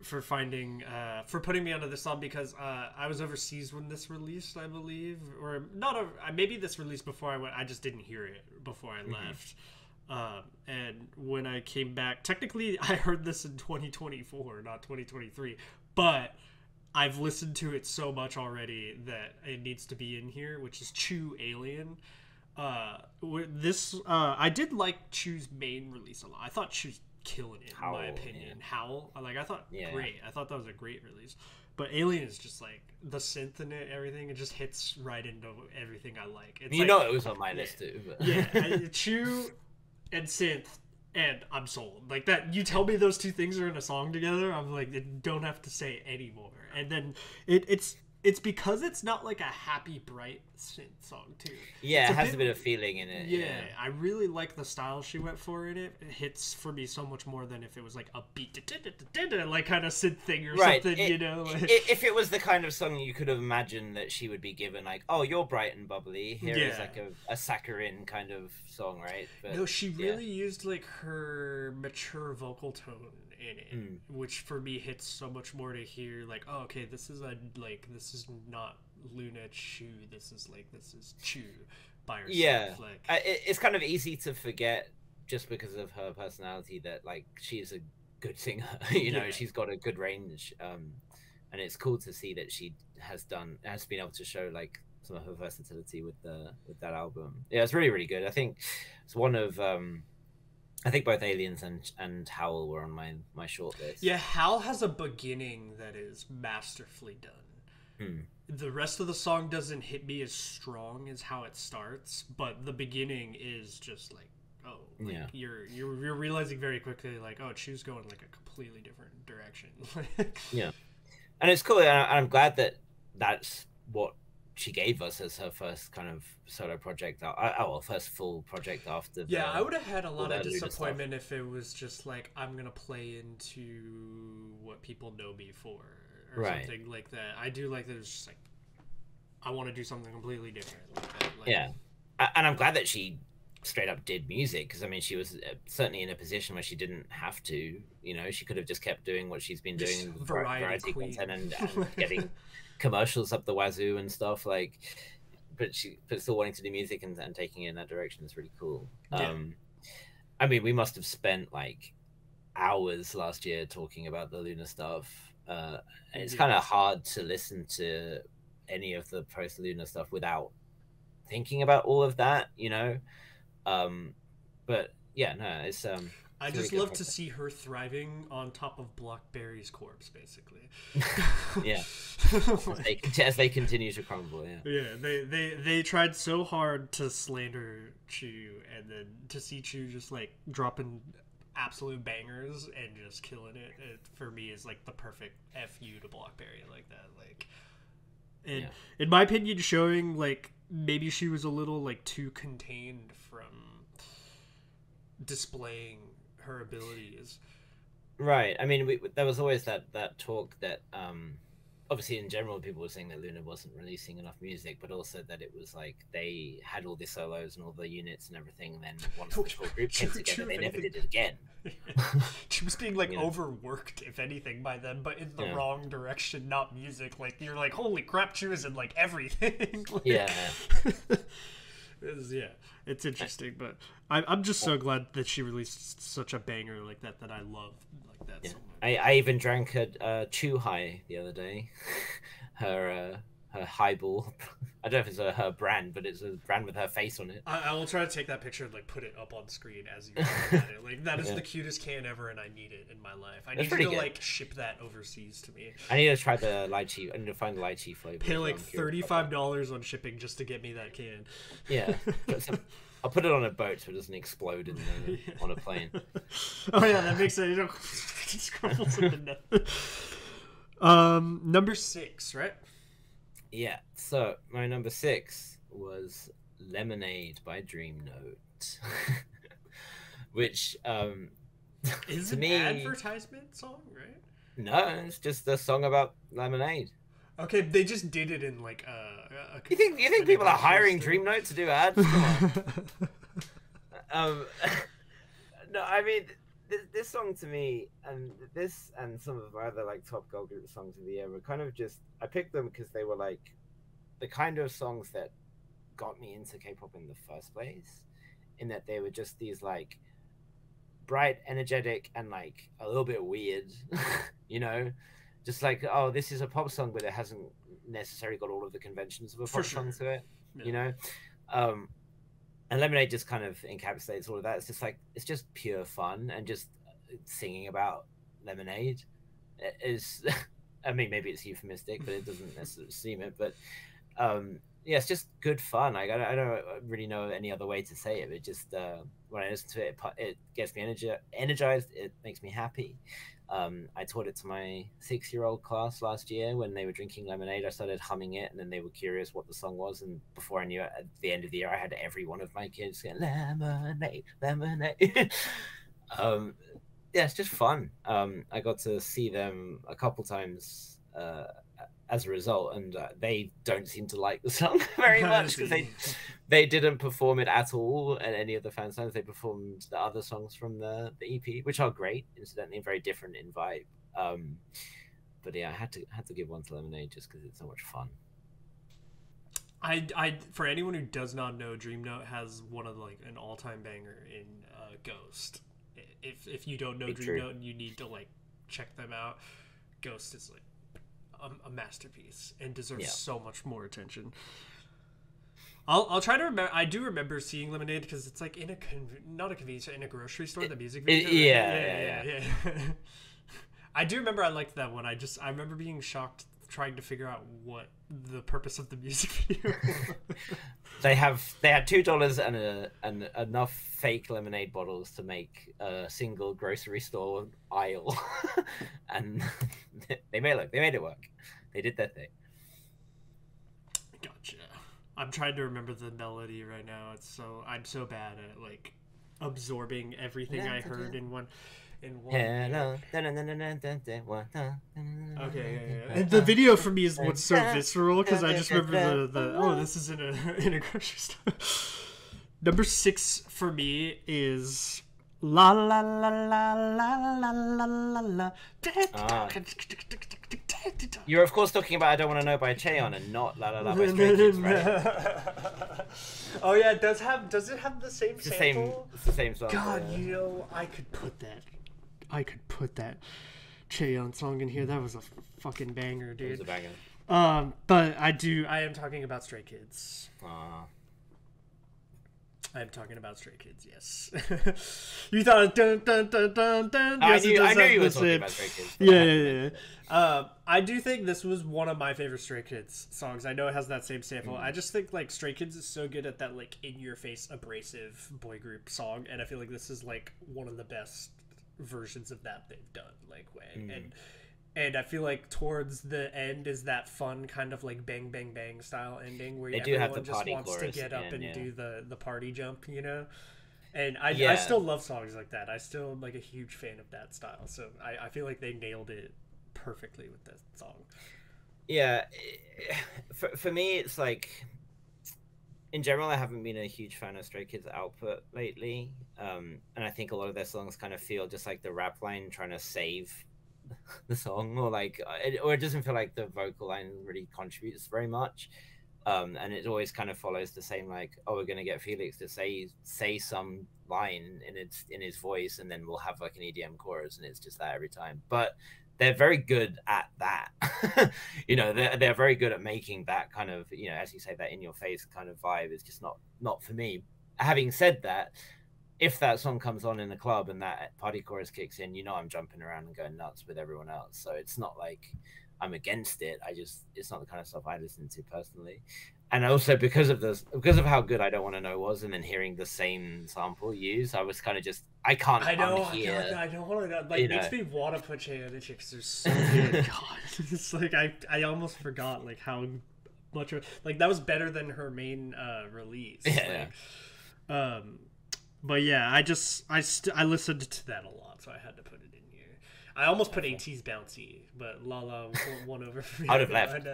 Speaker 1: for finding for putting me onto this song, because I was overseas when this released, I believe, or not. Maybe this released before I went. I just didn't hear it before I left. And when I came back, technically I heard this in 2024, not 2023, but I've listened to it so much already that it needs to be in here, which is Cheu Alien. I did like Chew's main release a lot. I thought Chew's killing it, in my opinion. Yeah. Howl, like, I thought great. I thought that was a great release. But Alien is just like the synth in it, everything. It just hits right into everything I like. It's
Speaker 2: it was on my list too. But.
Speaker 1: Yeah, Chew and synth, and I'm sold. Like that, you tell me those two things are in a song together, I'm like, I don't have to say anymore. And then it's because it's not like a happy, bright synth song too.
Speaker 2: Yeah, it has a bit of feeling in it.
Speaker 1: Yeah, I really like the style she went for in it. It hits for me so much more than if it was like a beat, like kind of synth thing or something, you know?
Speaker 2: If it was the kind of song you could have imagined that she would be given, like, oh, you're bright and bubbly. Here is like a saccharine kind of song, right? But,
Speaker 1: no, she really used like her mature vocal tone in it, which for me hits so much more to hear like, oh, okay, this is not Luna Cheu, this is Cheu by herself.
Speaker 2: Yeah,
Speaker 1: like
Speaker 2: it's kind of easy to forget just because of her personality that like she's a good singer. you know, she's got a good range, and it's cool to see that she has been able to show like some of her versatility with that album. Yeah, it's really, really good. I think it's one of I think both Aliens and Howl were on my short list.
Speaker 1: Yeah, Howl has a beginning that is masterfully done. The rest of the song doesn't hit me as strong as how it starts, but the beginning is just like, oh, like you're realizing very quickly like, oh, Chew's going like a completely different direction.
Speaker 2: Yeah, and it's cool, and I'm glad that that's what she gave us as her first kind of solo project. First full project after.
Speaker 1: I would have had a lot of disappointment if it was just like, I'm gonna play into what people know me for, or something like that. I do like that it's just like, I want to do something completely different. Like that. Like,
Speaker 2: yeah, and I'm glad that she straight up did music, because I mean she was certainly in a position where she didn't have to. You know, she could have just kept doing what she's been doing, variety content and getting commercials up the wazoo and stuff, like, but still wanting to do music and taking it in that direction is really cool. I mean, we must have spent like hours last year talking about the Luna stuff, and it's kind of hard to listen to any of the post Luna stuff without thinking about all of that, you know. But yeah, no, it's
Speaker 1: I just love to see her thriving on top of Blockberry's corpse, basically.
Speaker 2: Yeah, as they continue to crumble.
Speaker 1: Yeah, they tried so hard to slander Cheu, and then to see Cheu just like dropping absolute bangers and just killing it for me is like the perfect fu to Blockberry like that. Like, and in my opinion, showing like maybe she was a little like too contained from displaying her abilities.
Speaker 2: Right. I mean, there was always that talk that obviously in general people were saying that Luna wasn't releasing enough music, but also that it was like they had all the solos and all the units and everything, and then once the whole group came together, they never did it again.
Speaker 1: She was being like overworked, if anything, by them, but in the wrong direction, not music. Like, you're like, holy crap, she was in like everything. Like, it's interesting, but I'm just so glad that she released such a banger like that I love like that so much.
Speaker 2: I even drank a Chew High the other day. her highball. I don't know if it's her brand, but it's a brand with her face on it.
Speaker 1: I will try to take that picture and like put it up on screen as you look at it. Like that is the cutest can ever, and I need it in my life. I need you to like ship that overseas to me.
Speaker 2: I need to try the lychee. I need to find the lychee flavor.
Speaker 1: Pay like $35 on shipping just to get me that can.
Speaker 2: Yeah, I'll put it on a boat so it doesn't explode on a plane.
Speaker 1: Oh yeah, that makes sense. You know, just crumbles in the number 6, right?
Speaker 2: Yeah, so my number 6 was Lemonade by Dream Note. Which
Speaker 1: is an advertisement song, right?
Speaker 2: No, it's just a song about lemonade.
Speaker 1: Okay, they just did it in like
Speaker 2: you think people are hiring Dream Note to do ads? Come on. No, I mean this song to me, and this and some of the other like top girl group songs of the year were kind of just, I picked them because they were like the kind of songs that got me into K-pop in the first place, in that they were just these like bright, energetic, and like a little bit weird, you know, just like, oh, this is a pop song, but it hasn't necessarily got all of the conventions of a pop song to it, you know. And Lemonade just kind of encapsulates all of that. It's just like, it's just pure fun, and just singing about lemonade is, I mean, maybe it's euphemistic, but it doesn't necessarily seem it. But yeah, it's just good fun. Like, I don't really know any other way to say it. But just when I listen to it, it gets me energized. It makes me happy. I taught it to my 6-year-old class last year when they were drinking lemonade. I started humming it, and then they were curious what the song was. And before I knew it, at the end of the year, I had every one of my kids going, lemonade, lemonade. Yeah, it's just fun. I got to see them a couple times as a result, and they don't seem to like the song very much because they didn't perform it at all at any of the fan signs. They performed the other songs from the EP, which are great, incidentally, very different in vibe. But yeah, I had to give one to Lemonade just because it's so much fun.
Speaker 1: I for anyone who does not know, Dream Note has one of like an all-time banger in Ghost. If you don't know Dream Note, you need to like check them out. Ghost is like a masterpiece and deserves so much more attention. I'll try to remember. I do remember seeing Lemonade because it's like in not a convenience store, in a grocery store. The music video. Yeah. I do remember I liked that one. I remember being shocked trying to figure out what the purpose of the music video was. They had
Speaker 2: $2 and enough fake lemonade bottles to make a single grocery store aisle, and they made it work. They did their thing.
Speaker 1: Gotcha. I'm trying to remember the melody right now. I'm so bad at like absorbing everything I heard in one. Okay, And the video for me is what's so visceral because I just remember this is in a grocery store. Number 6 for me is la la la la la la la la.
Speaker 2: You're of course talking about I Don't Want to Know by Cheon and not La La La by Stray Kids, right?
Speaker 1: Oh yeah, does it have the same sample?
Speaker 2: It's the same song.
Speaker 1: God, I could put that Cheon song in here. That was a fucking banger, dude.
Speaker 2: It was a banger.
Speaker 1: But I am talking about Stray Kids. I am talking about Stray Kids, yes. You thought dun dun dun dun dun.
Speaker 2: Yes, I knew you were talking about Stray Kids.
Speaker 1: Yeah. I do think this was one of my favorite Stray Kids songs. I know it has that same sample. I just think like Stray Kids is so good at that like in your face abrasive boy group song, and I feel like this is like one of the best versions of that they've done. Like and I feel like towards the end is that fun kind of like bang bang bang style ending where everyone just wants to get up and do the party jump, you know. And I still love songs like that. I still am like a huge fan of that style. So I feel like they nailed it perfectly with that song.
Speaker 2: Yeah, for me it's like, in general I haven't been a huge fan of Stray Kids output lately, and I think a lot of their songs kind of feel just like the rap line trying to save the song, or it doesn't feel like the vocal line really contributes very much, and it always kind of follows the same like, oh, we're gonna get Felix to say some line in his voice, and then we'll have like an EDM chorus, and it's just that every time. But they're very good at that. You know, they're very good at making that kind of, you know, as you say, that in your face kind of vibe is just not for me. Having said that, if that song comes on in the club and that party chorus kicks in, you know, I'm jumping around and going nuts with everyone else. So it's not like I'm against it. It's not the kind of stuff I listen to personally. And also because of how good I Don't Want to Know was, and then hearing the same sample used, I was kind of just, I can't unhear.
Speaker 1: I don't want to, like,
Speaker 2: you
Speaker 1: makes
Speaker 2: know.
Speaker 1: me want to put Cheu Alien because they're so good. God, it's like I almost forgot like how much of, like, that was better than her main release.
Speaker 2: Yeah.
Speaker 1: Like, but yeah, I listened to that a lot, so I had to put it in here. I almost put AT's Bouncy, but Lala won over for me.
Speaker 2: I'd have left.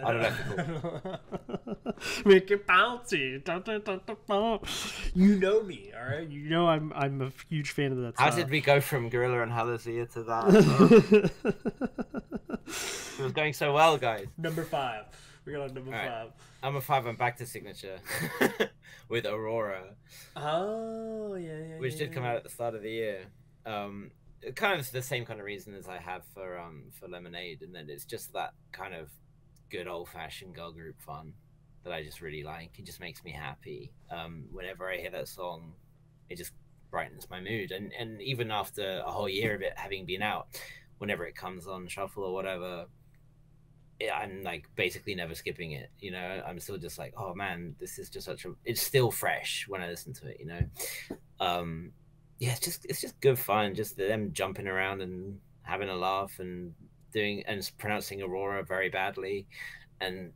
Speaker 1: Make it bouncy. You know me, all right? You know I'm a huge fan of that song.
Speaker 2: How did we go from Gorilla and Halazia to that? It was going so well, guys.
Speaker 1: Number 5. We got on number 5.
Speaker 2: Number 5, I'm back to Signature with Aurora.
Speaker 1: Oh, yeah.
Speaker 2: Which did come out at the start of the year. Kind of the same kind of reason as I have for Lemonade, and then it's just that kind of good old-fashioned girl group fun that I just really like. It just makes me happy. Whenever I hear that song, it just brightens my mood, and even after a whole year of it having been out, whenever it comes on shuffle or whatever, I'm like basically never skipping it. You know, I'm still just like, oh man, this is just it's still fresh when I listen to it. You know. Yeah, it's just good fun. Just them jumping around and having a laugh and pronouncing Aurora very badly, and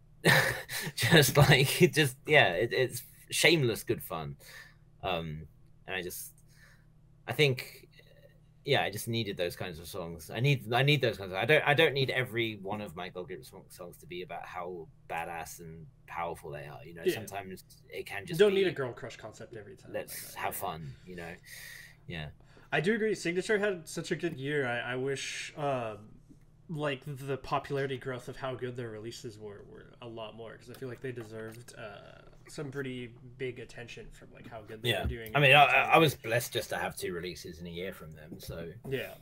Speaker 2: just like it's shameless good fun. And I think I just needed those kinds of songs. I need those kinds of. I don't need every one of my girl group songs to be about how badass and powerful they are. You know, sometimes it can just.
Speaker 1: You don't need a girl crush concept every time.
Speaker 2: Let's have fun. You know. Yeah,
Speaker 1: I do agree. Signature had such a good year. I wish like the popularity growth of how good their releases were a lot more, because I feel like they deserved some pretty big attention from like how good they were doing.
Speaker 2: I mean, I was blessed just to have 2 releases in a year from them. So
Speaker 1: yeah.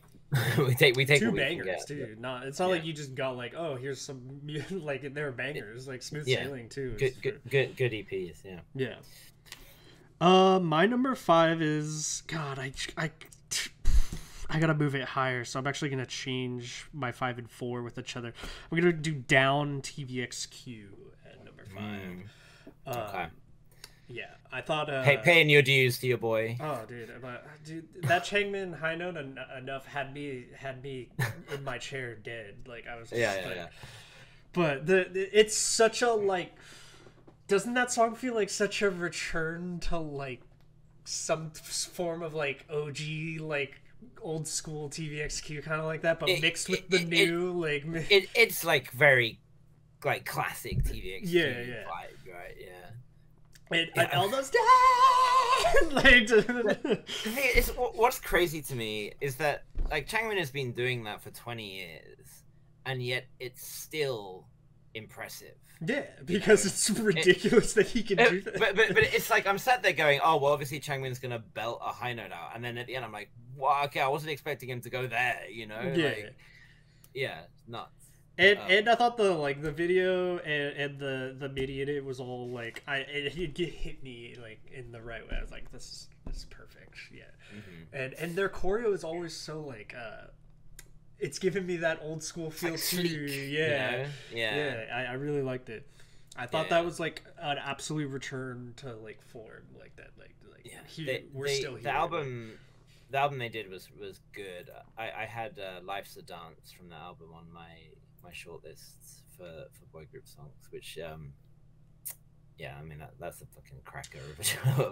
Speaker 2: we take
Speaker 1: 2 bangers, dude. It's not like you just got like, oh, here's some like they were bangers, like Smooth Sailing too.
Speaker 2: Good EPs. Yeah.
Speaker 1: My number 5 is, God, I gotta move it higher, so I'm actually gonna change my 5 and 4 with each other. I'm gonna do Down TVXQ at number 5.
Speaker 2: Okay.
Speaker 1: Yeah, I thought.
Speaker 2: Paying your dues to your boy.
Speaker 1: Oh, dude, that Changmin high note enough had me in my chair dead. Like I was. Just yeah. But it's such a like. Doesn't that song feel like such a return to like some form of like OG like old school TVXQ kind of like that, but mixed with the new
Speaker 2: it's like very like classic TVXQ vibe, right?
Speaker 1: And all those like
Speaker 2: what's crazy to me is that like Changmin has been doing that for 20 years, and yet it's still impressive.
Speaker 1: Yeah, because it's ridiculous that he can do that.
Speaker 2: But it's like I'm sat there going, oh well, obviously Changmin's gonna belt a high note out, and then at the end I'm like, wow, okay, I wasn't expecting him to go there, you know? Yeah, nuts.
Speaker 1: And I thought the video and the MIDI in it was all like it hit me like in the right way. I was like, this is perfect. Yeah, and their choreo is always so like it's given me that old school feel like too. Yeah. I really liked it. I thought that was like an absolute return to like form, like that. We're still here.
Speaker 2: The album they did was good. I had Life's a Dance from the album on my shortlists for boy group songs, which I mean that's a fucking cracker of a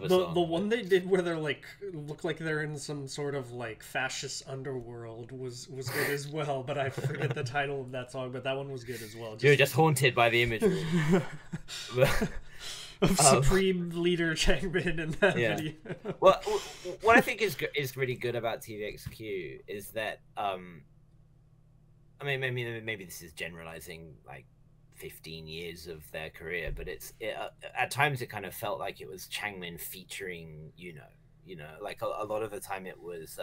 Speaker 2: song.
Speaker 1: The one they did where they're like look like they're in some sort of like fascist underworld was good as well, but I forget the title of that song, but that one was good as well.
Speaker 2: You're just haunted by the imagery
Speaker 1: of Supreme Leader Changmin in that video.
Speaker 2: Well, what I think is really good about TVXQ is that I mean maybe this is generalizing like 15 years of their career, but at times it kind of felt like it was Changmin featuring you know like a lot of the time it was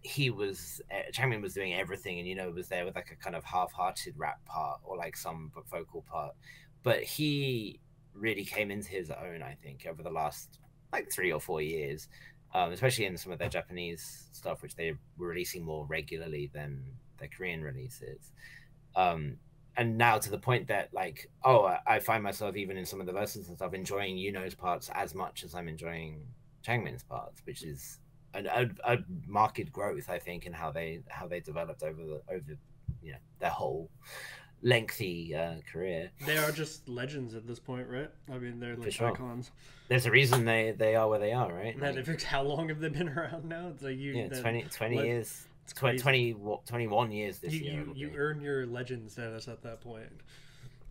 Speaker 2: he was Changmin was doing everything, and was there with like a kind of half-hearted rap part or like some vocal part, but he really came into his own, I think, over the last like 3 or 4 years, especially in some of their Japanese stuff, which they were releasing more regularly than their Korean releases. And now to the point that like, I find myself even in some of the verses and stuff enjoying Yuno's parts as much as I'm enjoying Changmin's parts, which is a marked growth, I think, in how they developed over their whole lengthy career.
Speaker 1: They are just legends at this point, right? I mean, they're like icons.
Speaker 2: There's a reason they are where they are, right?
Speaker 1: Man, like, how long have they been around now? It's like
Speaker 2: 20 years. 21 years this year.
Speaker 1: You earn your legend status at that point.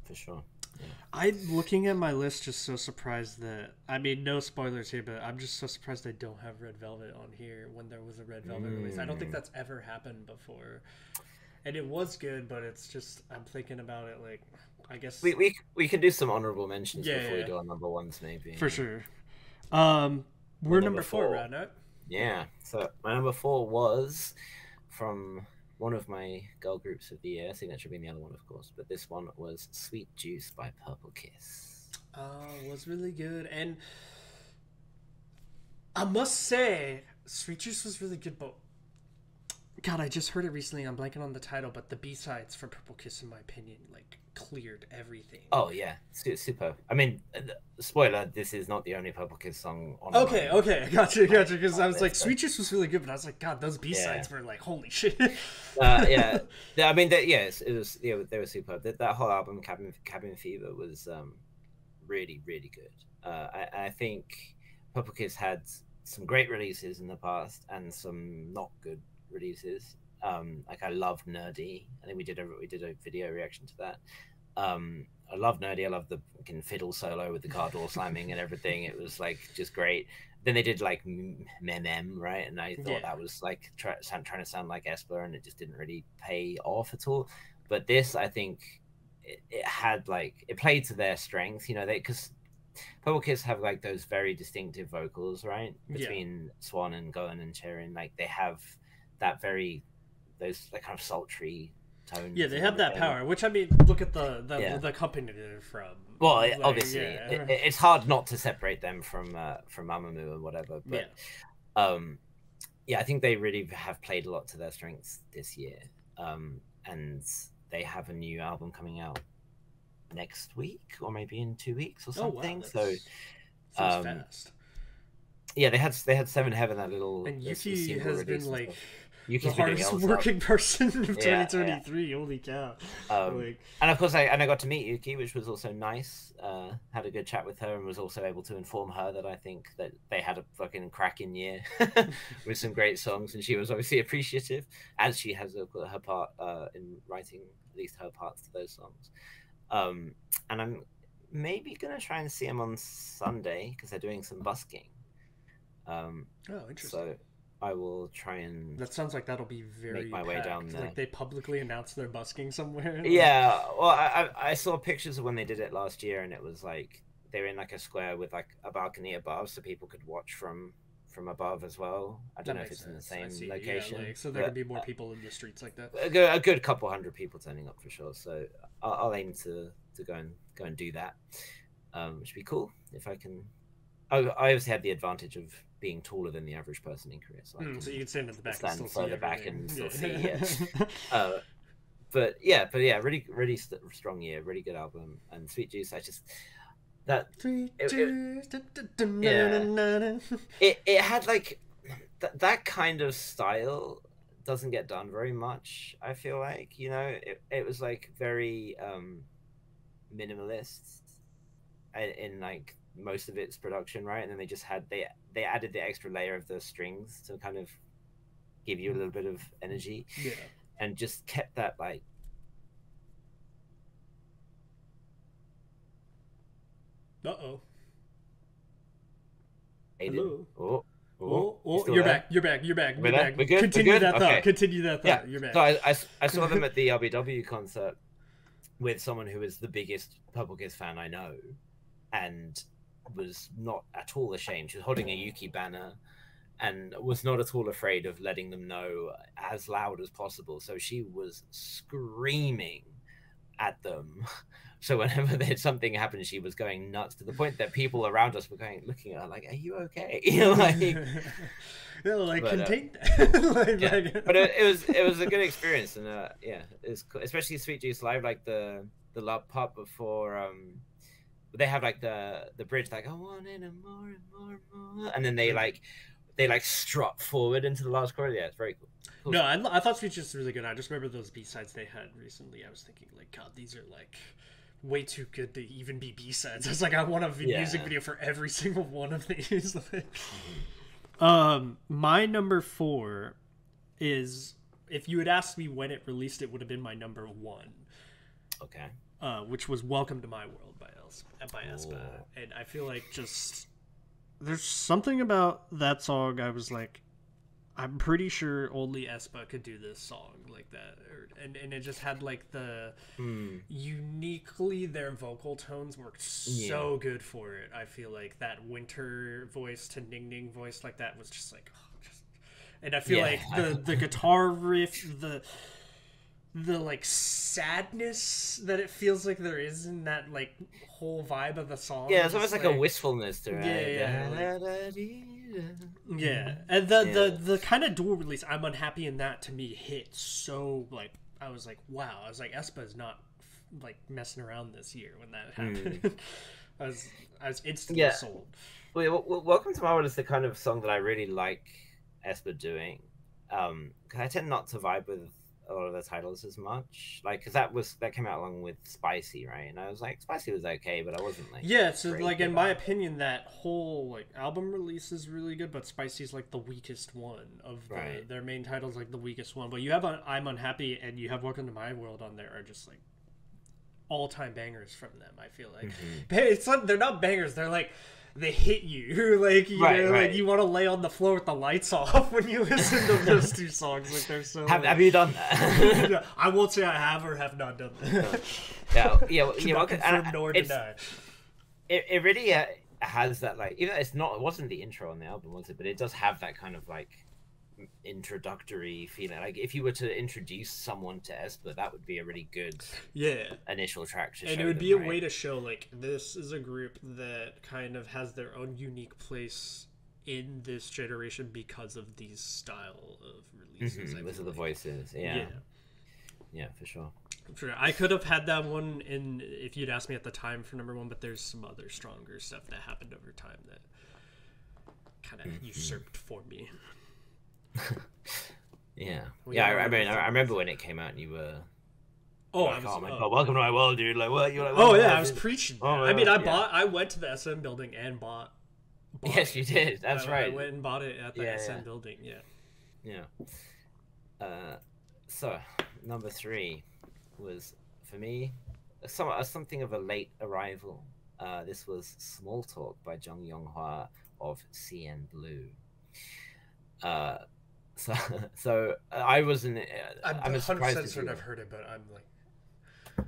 Speaker 2: For sure. Yeah.
Speaker 1: I'm looking at my list just so surprised that, I mean, no spoilers here, but I'm just so surprised they don't have Red Velvet on here when there was a Red Velvet release. I don't think that's ever happened before. And it was good, but it's just, I'm thinking about it like, I guess...
Speaker 2: We can do some honorable mentions before we do our number ones, maybe.
Speaker 1: For sure. We're number 4, right now?
Speaker 2: Yeah. So my number 4 was from one of my girl groups of the year, Signature being the other one, of course, but this one was Sweet Juice by Purple Kiss.
Speaker 1: It was really good, and I must say, Sweet Juice was really good, but God, I just heard it recently, I'm blanking on the title, but the B-sides for Purple Kiss, in my opinion, like, cleared everything.
Speaker 2: Oh, yeah. Super. I mean, spoiler, this is not the only Purple Kiss song on
Speaker 1: Okay, gotcha, because I was like, Sweet Juice was really good, but I was like, God, those B-sides were like, holy shit.
Speaker 2: Yeah. I mean, it was, they were superb. That whole album, Cabin Fever, was really, really good. I think Purple Kiss had some great releases in the past and some not good releases. Like I love Nerdy. I think we did a video reaction to that. I love Nerdy. I love the fucking fiddle solo with the car door slamming and everything. It was like just great. Then they did like Mem, right? And I thought that was like trying to sound like Aespa, and it just didn't really pay off at all. But this, I think, it had like, it played to their strength, because Purple Kiss have like those very distinctive vocals, right? Between Swan and Goen and Cherin, like they have that those like kind of sultry tones. Yeah,
Speaker 1: they have that power. Which, I mean, look at the company they're from.
Speaker 2: Well, like, obviously, it's hard not to separate them from Mamamoo and whatever. But I think they really have played a lot to their strengths this year. And they have a new album coming out next week, or maybe in 2 weeks or something. So
Speaker 1: fast.
Speaker 2: Yeah, they had Seven Heaven, that little.
Speaker 1: And Yuki has been like
Speaker 2: Yuki's
Speaker 1: the hardest working person of 2023. Holy cow!
Speaker 2: And of course, I got to meet Yuki, which was also nice. Had a good chat with her, and was also able to inform her that I think that they had a fucking cracking year with some great songs, and she was obviously appreciative, as she has her part in writing at least her parts to those songs. And I'm maybe gonna try and see them on Sunday because they're doing some busking.
Speaker 1: Interesting.
Speaker 2: So I will try and.
Speaker 1: That sounds like that'll be very.
Speaker 2: Make my way down there.
Speaker 1: Like they publicly announced they're busking somewhere.
Speaker 2: Yeah, well, I saw pictures of when they did it last year, and it was like they were in like a square with like a balcony above, so people could watch from above as well. I don't know if it's in the same location.
Speaker 1: Yeah, so there could be more people in the streets like that.
Speaker 2: A good couple hundred people turning up for sure. So I'll aim to go and do that, which would be cool if I can. I obviously had the advantage of being taller than the average person in Korea, so
Speaker 1: you can stand at the back,
Speaker 2: stand further back and still see. Yeah. But yeah, really, really strong year, really good album, and Sweet Juice. It had like that kind of style doesn't get done very much. I feel like it was like very minimalist in like most of its production, right? And then they just had they added the extra layer of the strings to kind of give you a little bit of energy, and just kept that like.
Speaker 1: Hello.
Speaker 2: Oh,
Speaker 1: you're back. You're back.
Speaker 2: We're back. We're good.
Speaker 1: Continue
Speaker 2: We're good?
Speaker 1: that thought.
Speaker 2: Okay.
Speaker 1: Continue that thought.
Speaker 2: Yeah.
Speaker 1: You're back.
Speaker 2: So I saw them at the RBW concert with someone who is the biggest Purple Kiss fan I know, and was not at all ashamed. She was holding a Yuki banner, and was not at all afraid of letting them know as loud as possible. So she was screaming at them. So whenever there's something happened, she was going nuts, to the point that people around us were looking at her like, "Are you okay?"
Speaker 1: Like,
Speaker 2: but,
Speaker 1: contain that.
Speaker 2: But it was a good experience, and it's cool. Especially Sweet Juice Live, like the love part before they have like the bridge, like I want it and more and more and more, and then they strut forward into the last chorus. Yeah, it's very cool.
Speaker 1: No, I thought Sweet Juice was really good. I just remember those B-sides they had recently. I was thinking, like, God, these are like way too good to even be B-sides. I was like, I want a music video for every single one of these. My number 4 is, if you had asked me when it released, it would have been my number 1.
Speaker 2: Okay.
Speaker 1: Which was Welcome to My World by Aespa. And I feel like just there's something about that song. I was like, I'm pretty sure only Aespa could do this song like that, and it just had like the uniquely, their vocal tones worked so good for it. I feel like that winter voice to Ning Ning voice like that was just like, and I feel like the guitar riff, the like sadness that it feels like there is in that like whole vibe of the song.
Speaker 2: Yeah, it's almost like a wistfulness to it.
Speaker 1: Yeah, and the kind of dual release, I'm Unhappy in that, to me hit so, like, I was like, wow. I was like, Aespa is not like messing around this year when that happened. I was instantly sold.
Speaker 2: Well, Welcome to My World is the kind of song that I really like Aespa doing. Because I tend not to vibe with a lot of the titles as much, like, because that came out along with Spicy, right? And I was like, Spicy was okay, but I wasn't like,
Speaker 1: so like in my opinion, that whole like album release is really good, but Spicy's like the weakest one of their main titles, like the weakest one. But you have I'm Unhappy and you have Welcome to My World on there, are just like all-time bangers from them. I feel like it's not, they're not bangers, they're like, they hit you like, you know, like you want to lay on the floor with the lights off when you listen to those two songs. Like, they're so
Speaker 2: have you done that?
Speaker 1: I won't say I have or have not done that.
Speaker 2: Confirm
Speaker 1: nor deny.
Speaker 2: It really has that, like, even it wasn't the intro on the album, was it? But it does have that kind of like introductory feeling. Like, if you were to introduce someone to Aespa, that would be a really good initial track to show, and it would be
Speaker 1: a way to show, like, this is a group that kind of has their own unique place in this generation because of these style of releases.
Speaker 2: Those are the voices. Yeah, for sure.
Speaker 1: I could have had that one in if you'd asked me at the time for number 1, but there's some other stronger stuff that happened over time that kind of usurped for me.
Speaker 2: I remember when it came out and you were my God, Welcome to My World, dude. Like, what? You're like,
Speaker 1: I was preaching. I went to the SM building and bought
Speaker 2: yes, you did. That's right.
Speaker 1: I went and bought it at the SM building.
Speaker 2: So number 3 was, for me, something of a late arrival. This was Small Talk by Jung Young-hwa of CN Blue. So I wasn't. I'm 100%
Speaker 1: certain I've heard it, but I'm like,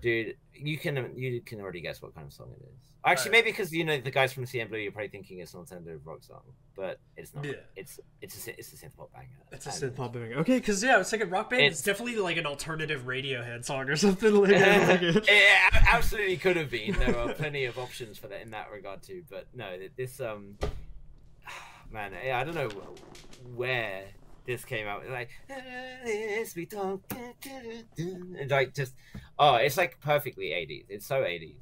Speaker 2: dude, you can already guess what kind of song it is. Actually, maybe because the guys from CN Blue, you're probably thinking it's an alternative rock song, but it's not. Yeah. It's a synth pop banger.
Speaker 1: It's a synth pop banger. Okay, because I was thinking rock band. It's definitely like an alternative Radiohead song or something like that.
Speaker 2: It absolutely could have been. There are plenty of options for that in that regard too, but no, this man, I don't know where this came out, like, we don't, and like, just, it's like perfectly 80s. It's so 80s.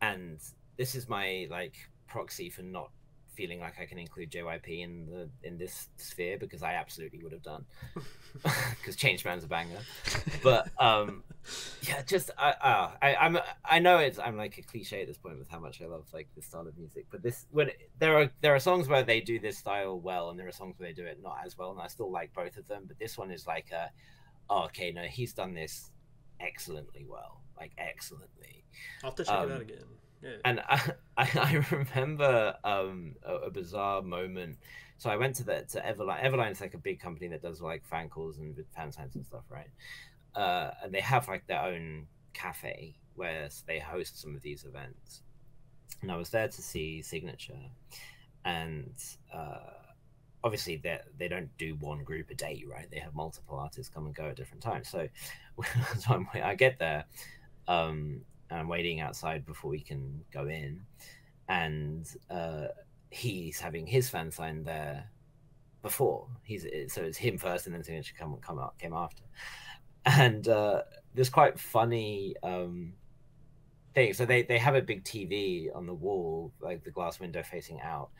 Speaker 2: And this is my like proxy for not feeling like I can include JYP in this sphere, because I absolutely would have done, because Change Man's a banger. But just I know I'm like a cliche at this point with how much I love like this style of music, but when there are songs where they do this style well, and there are songs where they do it not as well, and I still like both of them. But this one is like okay, no, he's done this excellently well, like excellently.
Speaker 1: I'll have to check it out again. Yeah.
Speaker 2: And I remember a bizarre moment. So I went to Everline. Everline is like a big company that does like fan calls and with fan signs and stuff, right? And they have like their own cafe where they host some of these events. And I was there to see Signature, and obviously they don't do one group a day, right? They have multiple artists come and go at different times. So, so I get there, and I'm waiting outside before we can go in, and he's having his fan sign there before. So it's him first, and then Signature came after, and there's quite funny thing. So they have a big TV on the wall, like the glass window facing out.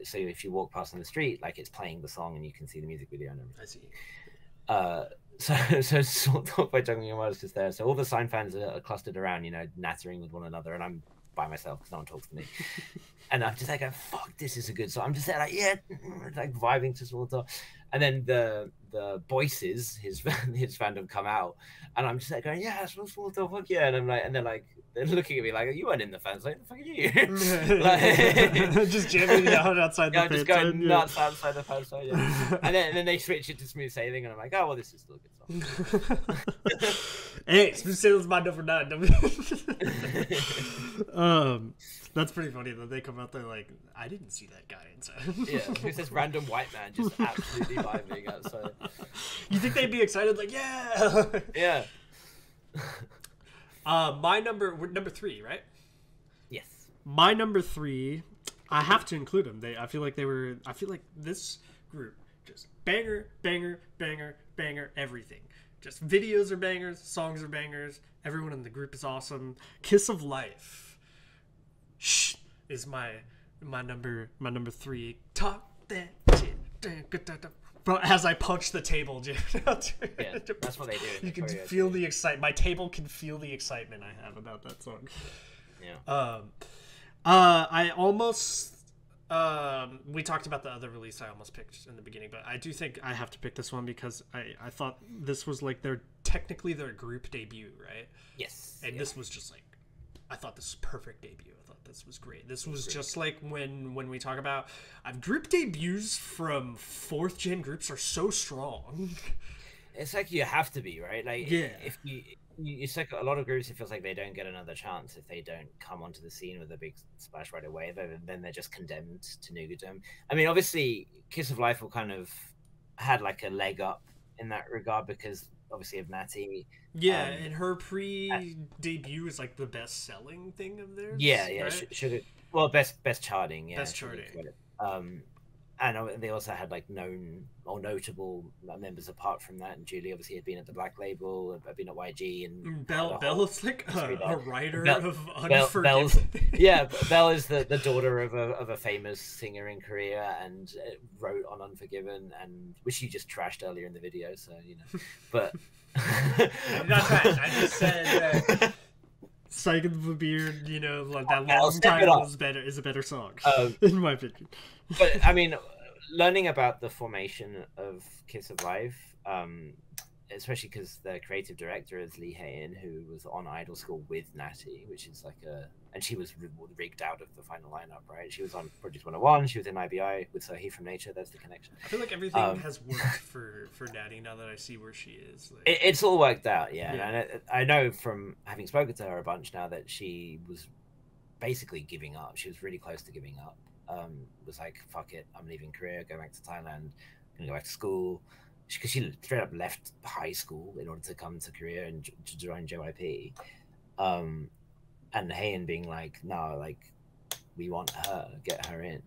Speaker 2: So if you walk past on the street, like it's playing the song and you can see the music video and everything. I see. So sort of by Juggling Your Words just there. So all the sign fans are clustered around, you know, nattering with one another, and I'm by myself because no one talks to me. And I'm just like, fuck, this is a good song. I'm just there like, yeah, like vibing to Small Talk. And then the Voices, his fandom come out, and I'm just like going, yeah, Small Talk, fuck yeah. And I'm like, and they're looking at me like, you weren't in the fans, like, the fuck are you?
Speaker 1: Like, just jamming out outside the fans.
Speaker 2: Just going nuts outside the fans. Yeah. and then they switch it to Smooth Sailing, and I'm like, oh well, this is still a good song.
Speaker 1: Hey, Smooth Sailing's my number 9. That's pretty funny that they come out there like, I didn't see that guy inside.
Speaker 2: Yeah, who's this random white man just absolutely vibing outside?
Speaker 1: You think they'd be excited? Like, yeah.
Speaker 2: Yeah.
Speaker 1: My number 3, right?
Speaker 2: Yes.
Speaker 1: My number 3, I have to include them. I feel like this group just banger, everything. Just videos are bangers, songs are bangers. Everyone in the group is awesome. Kiss of Life. Shh is my number 3. Talk that shit. As I punch the table, Jim.
Speaker 2: Yeah, that's what they do.
Speaker 1: You can feel the excitement. My table can feel the excitement I have about that song.
Speaker 2: Yeah.
Speaker 1: I almost. We talked about the other release I almost picked in the beginning, but I do think I have to pick this one because I thought this was like technically their group debut, right?
Speaker 2: Yes.
Speaker 1: And this was just like, I thought this was perfect debut. I thought this was great. This was just like when we talk about group debuts from 4th gen groups are so strong.
Speaker 2: It's like you have to be, right? Like,
Speaker 1: yeah.
Speaker 2: If it's like a lot of groups, it feels like they don't get another chance if they don't come onto the scene with a big splash right away. Then they're just condemned to nougatdom. I mean, obviously, Kiss of Life will kind of had like a leg up in that regard because obviously of Natty.
Speaker 1: Yeah, and her pre-debut is like the best-selling thing of theirs.
Speaker 2: Yeah.
Speaker 1: Right?
Speaker 2: Well, best charting. Yeah,
Speaker 1: best charting.
Speaker 2: And they also had like known or notable members apart from that. And Julie obviously had been at the Black Label, had been at YG, and
Speaker 1: Belle is like a writer of Unforgiven.
Speaker 2: Belle is the daughter of a famous singer in Korea and wrote on Unforgiven, and which you just trashed earlier in the video. So but
Speaker 1: I'm not trashed. I just said. Psych of the Beard, like that long title is a better song, in my opinion.
Speaker 2: But I mean, learning about the formation of Kiss of Life, especially because the creative director is Lee Hayen, who was on Idol School with Natty, which is like and she was rigged out of the final lineup, right? She was on Project 101, she was in IBI with Sohee from Nature. That's the connection.
Speaker 1: I feel like everything has worked for Natty now that I see where she is. Like,
Speaker 2: it's all worked out, yeah. And I know from having spoken to her a bunch now that she was basically giving up. She was really close to giving up. Was like, fuck it, I'm leaving Korea, going back to Thailand, gonna go back to school. Because she straight up left high school in order to come to Korea and to join JYP. And Hayen being like, no, like, we want her, get her in.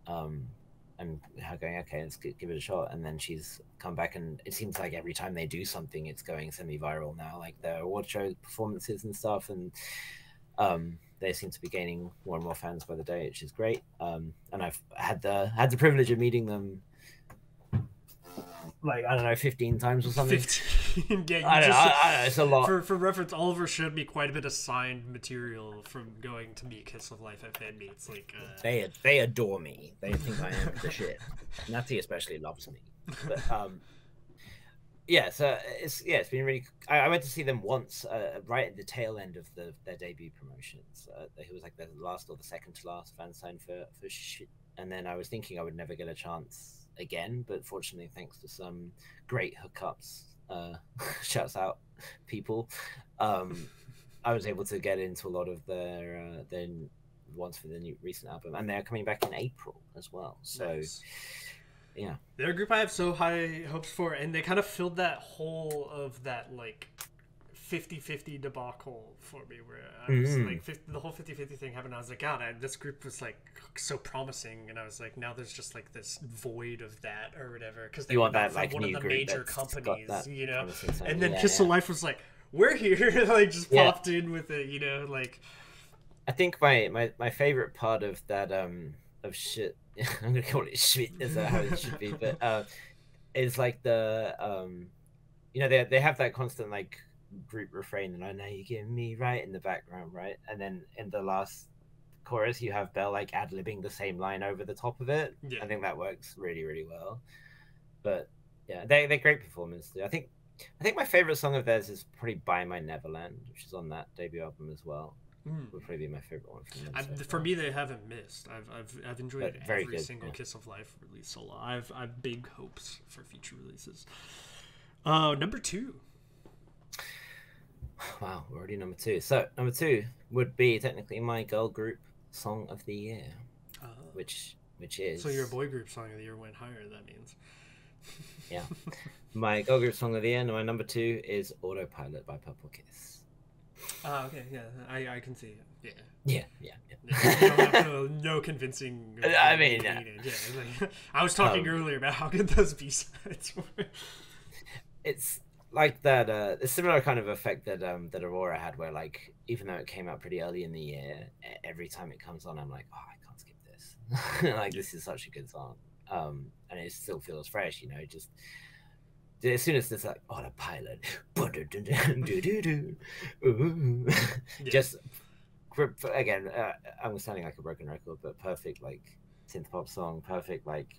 Speaker 2: And her going, okay, let's give it a shot. And then she's come back, and it seems like every time they do something, it's going semi-viral now, like their award show performances and stuff. And they seem to be gaining more and more fans by the day, which is great. And I've had the privilege of meeting them, like, I don't know, 15 times or something.
Speaker 1: 15. Yeah,
Speaker 2: I don't know, it's a lot.
Speaker 1: For reference, Oliver showed me quite a bit of signed material from going to meet Kiss of Life at fan meets. Like,
Speaker 2: they adore me. They think I am the shit. Natty especially loves me. But so it's been really. I went to see them once, right at the tail end of their debut promotions. It was like the last or the second to last fan sign for shit. And then I was thinking I would never get a chance again, but fortunately, thanks to some great hookups, shouts out people, I was able to get into a lot of their ones for the new recent album, and they're coming back in April as well. So,
Speaker 1: Nice.
Speaker 2: yeah,
Speaker 1: They're a group I have so high hopes for, and they kind of filled that hole of that like 50-50 debacle for me, where I was like the whole 50-50 thing happened. I was like, God, this group was like so promising, and I was like, now there's just like this void of that or whatever, because they
Speaker 2: you
Speaker 1: were
Speaker 2: want that
Speaker 1: from
Speaker 2: like
Speaker 1: one
Speaker 2: new
Speaker 1: of the
Speaker 2: group
Speaker 1: major
Speaker 2: that's
Speaker 1: companies,
Speaker 2: got that
Speaker 1: you know.
Speaker 2: promising sound.
Speaker 1: And then
Speaker 2: Yeah,
Speaker 1: Kiss of Life was like, we're here, like just popped in with it, you know, like.
Speaker 2: I think my favorite part of that of shit, I'm gonna call it shit, is that how it should be, but is like the you know, they have that constant like group refrain, and I know you get me right in the background, right? And then in the last chorus you have Belle like ad-libbing the same line over the top of it.
Speaker 1: Yeah.
Speaker 2: I think that works really, really well. But yeah, they're great performance. I think my favorite song of theirs is probably By My Neverland, which is on that debut album as well. Would probably be my favorite one from them.
Speaker 1: For me, they haven't missed. I've enjoyed every
Speaker 2: good,
Speaker 1: single Kiss of Life release solo. I've big hopes for future releases. Number 2.
Speaker 2: Wow, we're already number 2. So number 2 would be technically my girl group song of the year, which is.
Speaker 1: So your boy group song of the year went higher. That means.
Speaker 2: Yeah, my girl group song of the year, and my number 2 is Autopilot by Purple Kiss.
Speaker 1: Okay, yeah, I can see it.
Speaker 2: Yeah.
Speaker 1: You don't have to, no convincing.
Speaker 2: I mean,
Speaker 1: yeah. Like, I was talking earlier about how good those B-sides were.
Speaker 2: It's like that, a similar kind of effect that that Aurora had, where like even though it came out pretty early in the year, every time it comes on, I'm like, oh, I can't skip this. Like this is such a good song, and it still feels fresh, you know. Just as soon as it's like Autopilot, just again, I'm sounding like a broken record, but perfect like synth pop song, perfect like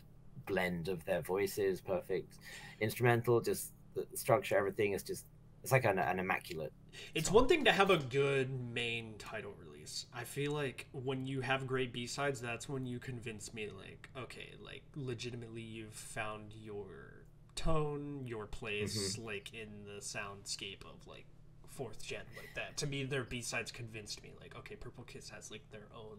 Speaker 2: blend of their voices, perfect instrumental, just the structure, everything is just, it's like an immaculate.
Speaker 1: It's one thing to have a good main title release. I feel like when you have great B-sides, that's when you convince me like, okay, like legitimately you've found your tone, your place, like in the soundscape of like 4th gen like that. To me, their B-sides convinced me like, okay, Purple Kiss has like their own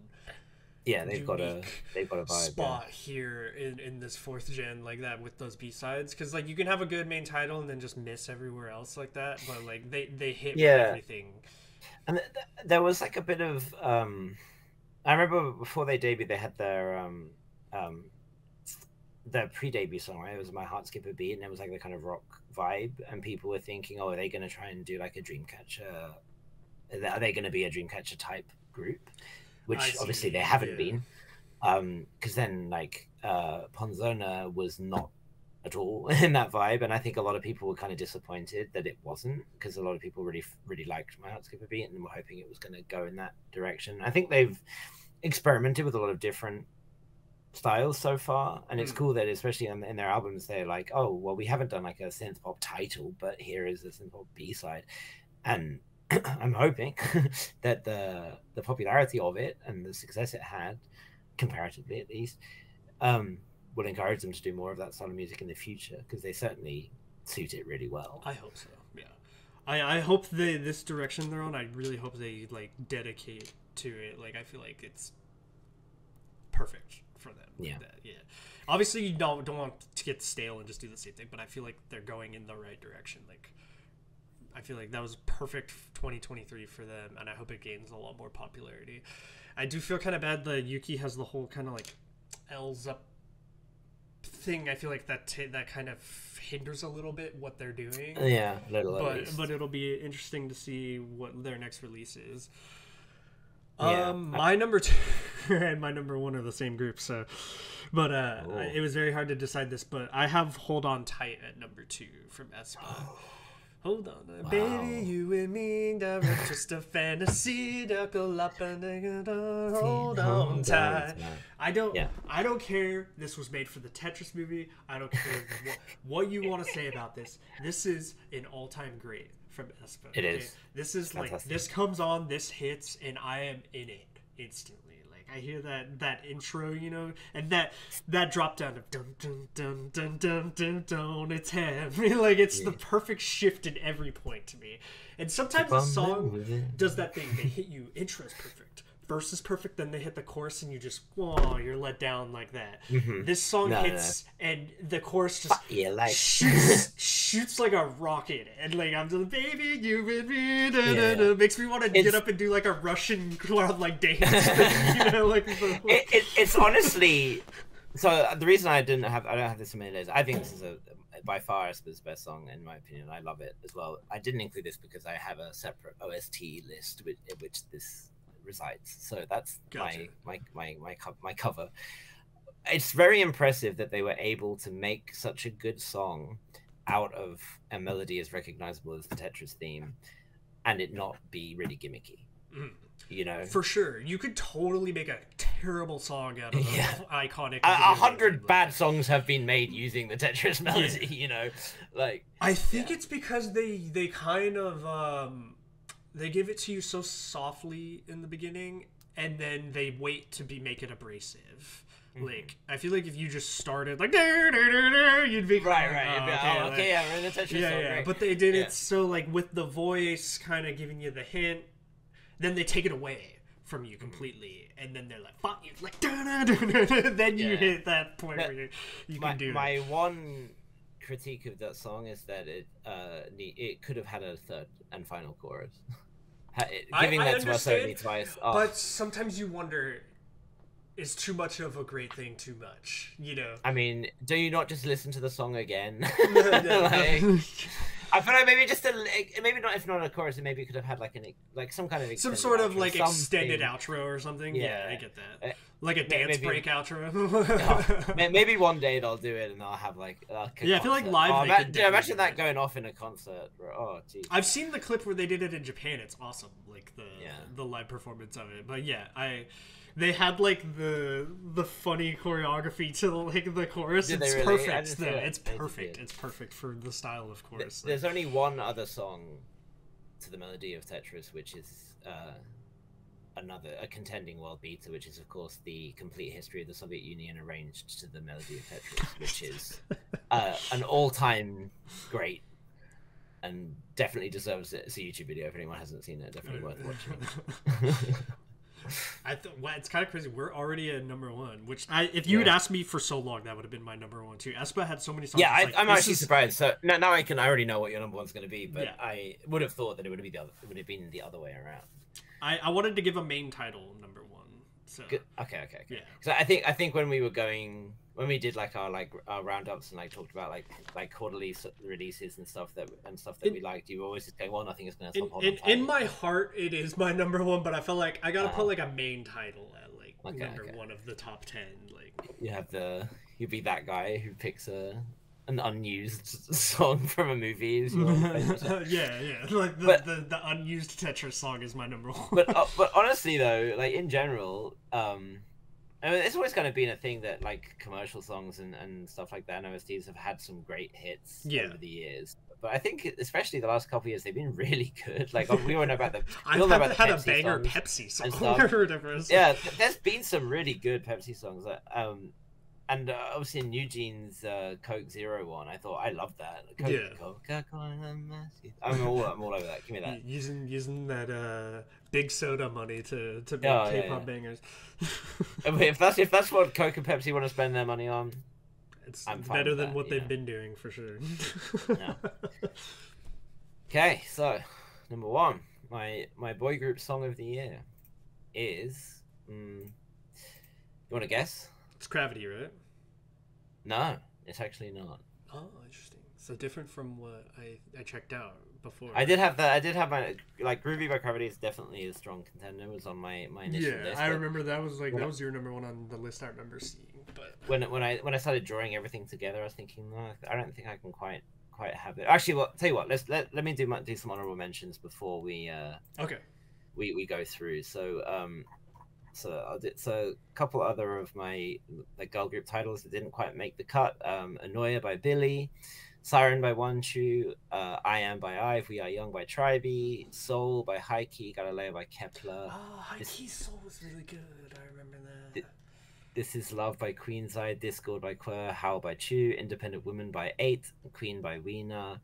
Speaker 2: they've got a vibe
Speaker 1: spot here in this 4th gen like that with those B-sides, because like you can have a good main title and then just miss everywhere else like that, but like they hit with everything.
Speaker 2: And there was like a bit of I remember before they debuted, they had their pre-debut song, right? It was My Heart Skip a Beat, and it was like the kind of rock vibe, and people were thinking, oh, are they going to try and do like a Dreamcatcher? Are they going to be a Dreamcatcher type group? Which obviously they haven't been, because then like Ponzona was not at all in that vibe, and I think a lot of people were kind of disappointed that it wasn't, because a lot of people really liked My Heart Skip a Beat and were hoping it was going to go in that direction. I think they've experimented with a lot of different styles so far, and it's cool that especially in their albums they're like, oh well, we haven't done like a synth pop title, but here is a synth pop B-side, and I'm hoping that the popularity of it and the success it had, comparatively at least, will encourage them to do more of that style of music in the future, because they certainly suit it really well.
Speaker 1: I hope so. Yeah, I hope this direction they're on, I really hope they like dedicate to it. Like I feel like it's perfect for them.
Speaker 2: Yeah.
Speaker 1: Obviously you don't want to get stale and just do the same thing, but I feel like they're going in the right direction. Like I feel like that was perfect 2023 for them, and I hope it gains a lot more popularity. I do feel kind of bad that Yuki has the whole kind of like L's up thing. I feel like that kind of hinders a little bit what they're doing.
Speaker 2: Yeah, a little.
Speaker 1: But it'll be interesting to see what their next release is.
Speaker 2: Yeah.
Speaker 1: My number 2 and my number 1 are the same group, so but it was very hard to decide this, but I have Hold On Tight at number 2 from Aespa. Hold on, wow. Baby, you and me, just a fantasy, knuckle up and hold on tight. I don't care. This was made for the Tetris movie. I don't care what you want to say about this. This is an all-time great from Aespa.
Speaker 2: It is.
Speaker 1: This is fantastic. Like this comes on, this hits, and I am in it instantly. I hear that intro, you know, and that drop down of dun dun dun dun dun dun dun. It's him. Like it's the perfect shift in every point to me. And sometimes a song does that thing. They hit you. Intro's perfect. verse is perfect, then they hit the chorus and you just, whoa, you're let down like that. This song hits and the chorus just shoots like a rocket, and like I'm just baby, you with me, makes me want to get up and do like a Russian crowd like dance.
Speaker 2: It's honestly. So the reason I don't have this in many days, I think this is by far Aespa's best song in my opinion. I love it as well. I didn't include this because I have a separate OST list in which this resides. So that's my cover. It's very impressive that they were able to make such a good song out of a melody as recognizable as the Tetris theme, and it not be really gimmicky. You know,
Speaker 1: for sure, you could totally make a terrible song out of iconic.
Speaker 2: 100 bad songs have been made using the Tetris melody. You know, like
Speaker 1: I think it's because they kind of they give it to you so softly in the beginning, and then they wait to make it abrasive. Like I feel like if you just started like you'd be
Speaker 2: right. Okay, yeah, we're in the Tetris song.
Speaker 1: Right. But they did it so like with the voice kind of giving you the hint. Then they take it away from you completely, and then they're like, "Fuck you!" Like, then you hit that point where you can do it.
Speaker 2: My one critique of that song is that it could have had a third and final chorus. Giving that to us only twice. Oh.
Speaker 1: But sometimes you wonder, is too much of a great thing too much? You know.
Speaker 2: I mean, do you not just listen to the song again?
Speaker 1: No.
Speaker 2: I feel like maybe just maybe not, if not a chorus, maybe it could have had like some kind of
Speaker 1: some sort of like extended outro or something. Yeah, I get that. Like a dance break outro.
Speaker 2: Maybe one day they'll do it and they'll have like
Speaker 1: I feel like live.
Speaker 2: Imagine that going off in a concert. Oh, geez.
Speaker 1: I've seen the clip where they did it in Japan. It's awesome, like the live performance of it. But they had like the funny choreography to like the chorus. It's perfect. It's perfect. It's perfect for the style of chorus.
Speaker 2: There's only one other song to the melody of Tetris, which is a contending world beater, which is of course the complete history of the Soviet Union arranged to the melody of Tetris, which is an all-time great and definitely deserves it. It's a YouTube video if anyone hasn't seen it. Definitely worth watching.
Speaker 1: It's kind of crazy. We're already at number one, which if you had asked me for so long, that would have been my number one too. Aespa had so many songs.
Speaker 2: Yeah, I'm actually surprised. So now I already know what your number one's going to be, but I would have thought that it would have been the other way around.
Speaker 1: I wanted to give a main title number one. So
Speaker 2: good. Okay.
Speaker 1: Yeah.
Speaker 2: So I think when we did like our roundups and like talked about like quarterly releases and stuff that we liked, you were always just going, well, nothing is going to top
Speaker 1: in my heart it is my number one, but I felt like I gotta put like a main title at like number one of the top 10. Like
Speaker 2: you'd be that guy who picks an unused song from a movie.
Speaker 1: Like the unused Tetris song is my number one.
Speaker 2: but honestly though, like in general, I mean, it's always kind of been a thing that like commercial songs and stuff like that and OSTs have had some great hits over the years. But I think especially the last couple of years they've been really good. Like we all know about the
Speaker 1: had a banger Pepsi song or whatever.
Speaker 2: Yeah, there's been some really good Pepsi songs. And obviously in Eugene's Coke Zero one, I thought I loved that. Coca-Cola, I'm all over that. Give me that.
Speaker 1: Using that big soda money to make K-pop bangers.
Speaker 2: if that's what Coke and Pepsi want to spend their money on,
Speaker 1: it's better than what they've been doing for sure.
Speaker 2: Okay, so number one, my boy group song of the year is. You want to guess?
Speaker 1: It's Gravity, right?
Speaker 2: No, it's actually not.
Speaker 1: Oh, interesting. So different from what I checked out before.
Speaker 2: I did have my like Groovy by Gravity is definitely a strong contender. It was on my initial list.
Speaker 1: I remember that was your number one on the list I remember seeing. But
Speaker 2: when I started drawing everything together, I was thinking, no, I don't think I can quite have it. Actually, tell you what, let me do some honorable mentions before we we go through. So a couple other of my girl group titles that didn't quite make the cut. Annoya by Billy, Siren by One Chu, I Am by Ive, We Are Young by Tribe, Soul by Heike, Galileo by Kepler.
Speaker 1: Oh, Heike's Soul was really good. I remember that.
Speaker 2: This Is Love by Queen's Eye, Discord by Quer, Howl by Chu, Independent Woman by 8, Queen by Weena,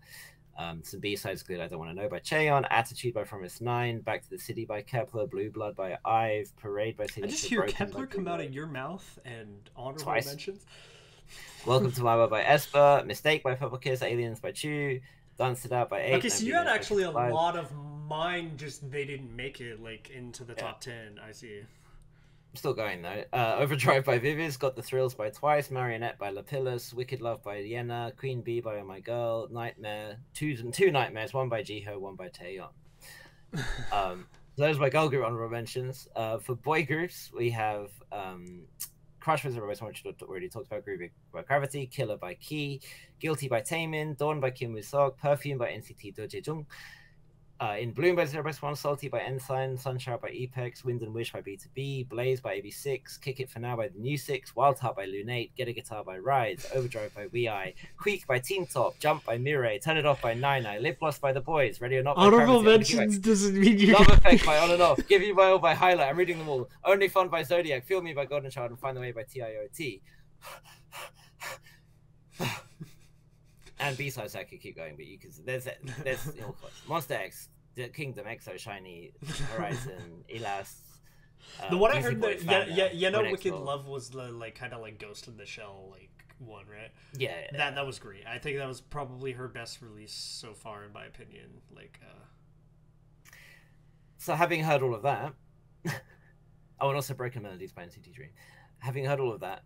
Speaker 2: Some B-sides include I Don't Want to Know by Cheon, Attitude by Promise 9, Back to the City by Kepler, Blue Blood by Ive, Parade by
Speaker 1: I
Speaker 2: Signature
Speaker 1: just hear
Speaker 2: Broken
Speaker 1: Kepler
Speaker 2: by
Speaker 1: come out
Speaker 2: Blue
Speaker 1: of your mouth and honorable
Speaker 2: Twice.
Speaker 1: mentions.
Speaker 2: Welcome to My World by Aespa, Mistake by Purple Kiss, Aliens by Cheu, Dance It Out by 8.
Speaker 1: Okay, so you had actually a lot of mine, just they didn't make it like into the top 10. I see.
Speaker 2: I'm still going though. Overdrive by Vivis, Got the Thrills by Twice, Marionette by Lapillus, Wicked Love by Yenna, Queen Bee by Oh My Girl, Nightmare, two Nightmares, one by Jiho, one by Taeyeon. Those are my girl group honorable mentions. For boy groups, we have Crush with Everybody, which we already talked about, Groovy by Gravity, Killer by Key, Guilty by Taemin, Dawn by Kim Woo-seok, Perfume by NCT Do Jae-jung, In Bloom by Zero Best One, Salty by Ensign, Sunshine by Apex, Wind and Wish by B2B, Blaze by AB6, Kick It For Now by The New Six, Wild Heart by Lunate, Get a Guitar by Rise, Overdrive by WeEye, Queek by Teen Top, Jump by Mirai, Turn It Off by Nine Eye, Lip Gloss by The Boys, Ready or Not by
Speaker 1: Honorable
Speaker 2: Gravity,
Speaker 1: mentions doesn't mean you.
Speaker 2: Love Effect by On and Off, Give You My All by Highlight, I'm reading them all, Only Fun by Zodiac, Feel Me by Golden Child, and Find the Way by TIOT. And B-sides I could keep going, but you can there's you know, Monster X, The Kingdom, EXO, Shiny, Horizon, Elas.
Speaker 1: The one I heard
Speaker 2: Boy,
Speaker 1: that you know,
Speaker 2: Wind
Speaker 1: Wicked
Speaker 2: Expo.
Speaker 1: Love was the like kind of like Ghost in the Shell like one, right?
Speaker 2: Yeah,
Speaker 1: That was great. I think that was probably her best release so far, in my opinion. Like,
Speaker 2: So having heard all of that, oh, and also Broken Melodies by NCT Dream. Having heard all of that,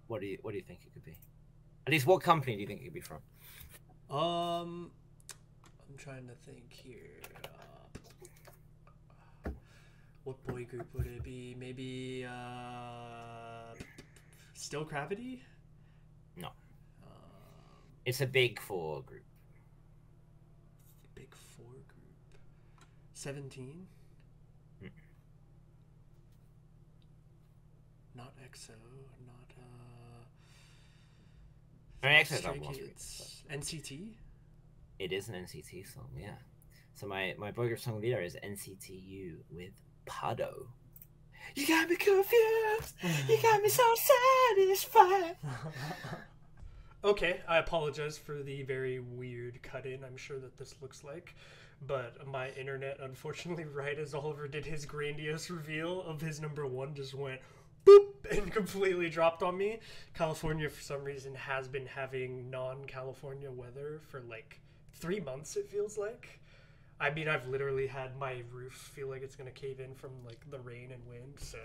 Speaker 2: what do you think it could be? At least, what company do you think it could be from?
Speaker 1: I'm trying to think here. What boy group would it be? Maybe Still Gravity?
Speaker 2: No. It's a Big Four group.
Speaker 1: Big Four group. 17?
Speaker 2: Mm.
Speaker 1: Not EXO. Not
Speaker 2: I mean, EXO's
Speaker 1: Stray
Speaker 2: not one
Speaker 1: Kids. NCT?
Speaker 2: It is an NCT song, yeah. So my boy group song leader is NCTU with Pado. You got me confused. You got me so satisfied.
Speaker 1: Okay, I apologize for the very weird cut-in I'm sure that this looks like, but my internet, unfortunately, right as Oliver did his grandiose reveal of his number one, just went boop and completely dropped on me. California, for some reason, has been having non-California weather for like 3 months, it feels like. I mean, I've literally had my roof feel like it's gonna cave in from like the rain and wind, so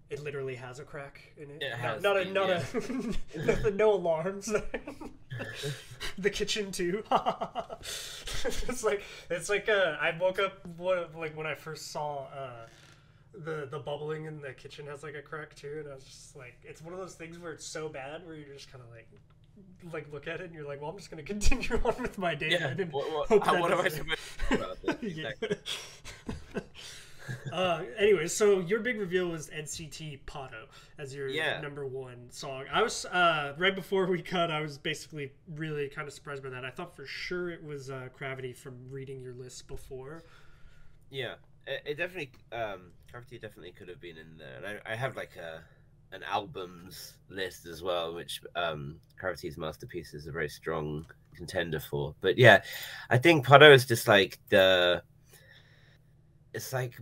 Speaker 1: it literally has a crack in it. No alarms. The kitchen too. it's like I woke up when I first saw the bubbling in the kitchen has like a crack too, and I was just like, it's one of those things where it's so bad where you're just kind of like look at it and you're like, well, I'm just gonna continue on with my day.
Speaker 2: Yeah. What am I supposed to do about this? Exactly.
Speaker 1: Anyway, so your big reveal was NCT Pado as your number one song. I was right before we cut, I was basically really kind of surprised by that. I thought for sure it was Gravity from reading your list before.
Speaker 2: Yeah, it definitely Gravity definitely could have been in there. And I have like an albums list as well, which Gravity's Masterpiece is a very strong contender for. But yeah, I think Pado is just like it's like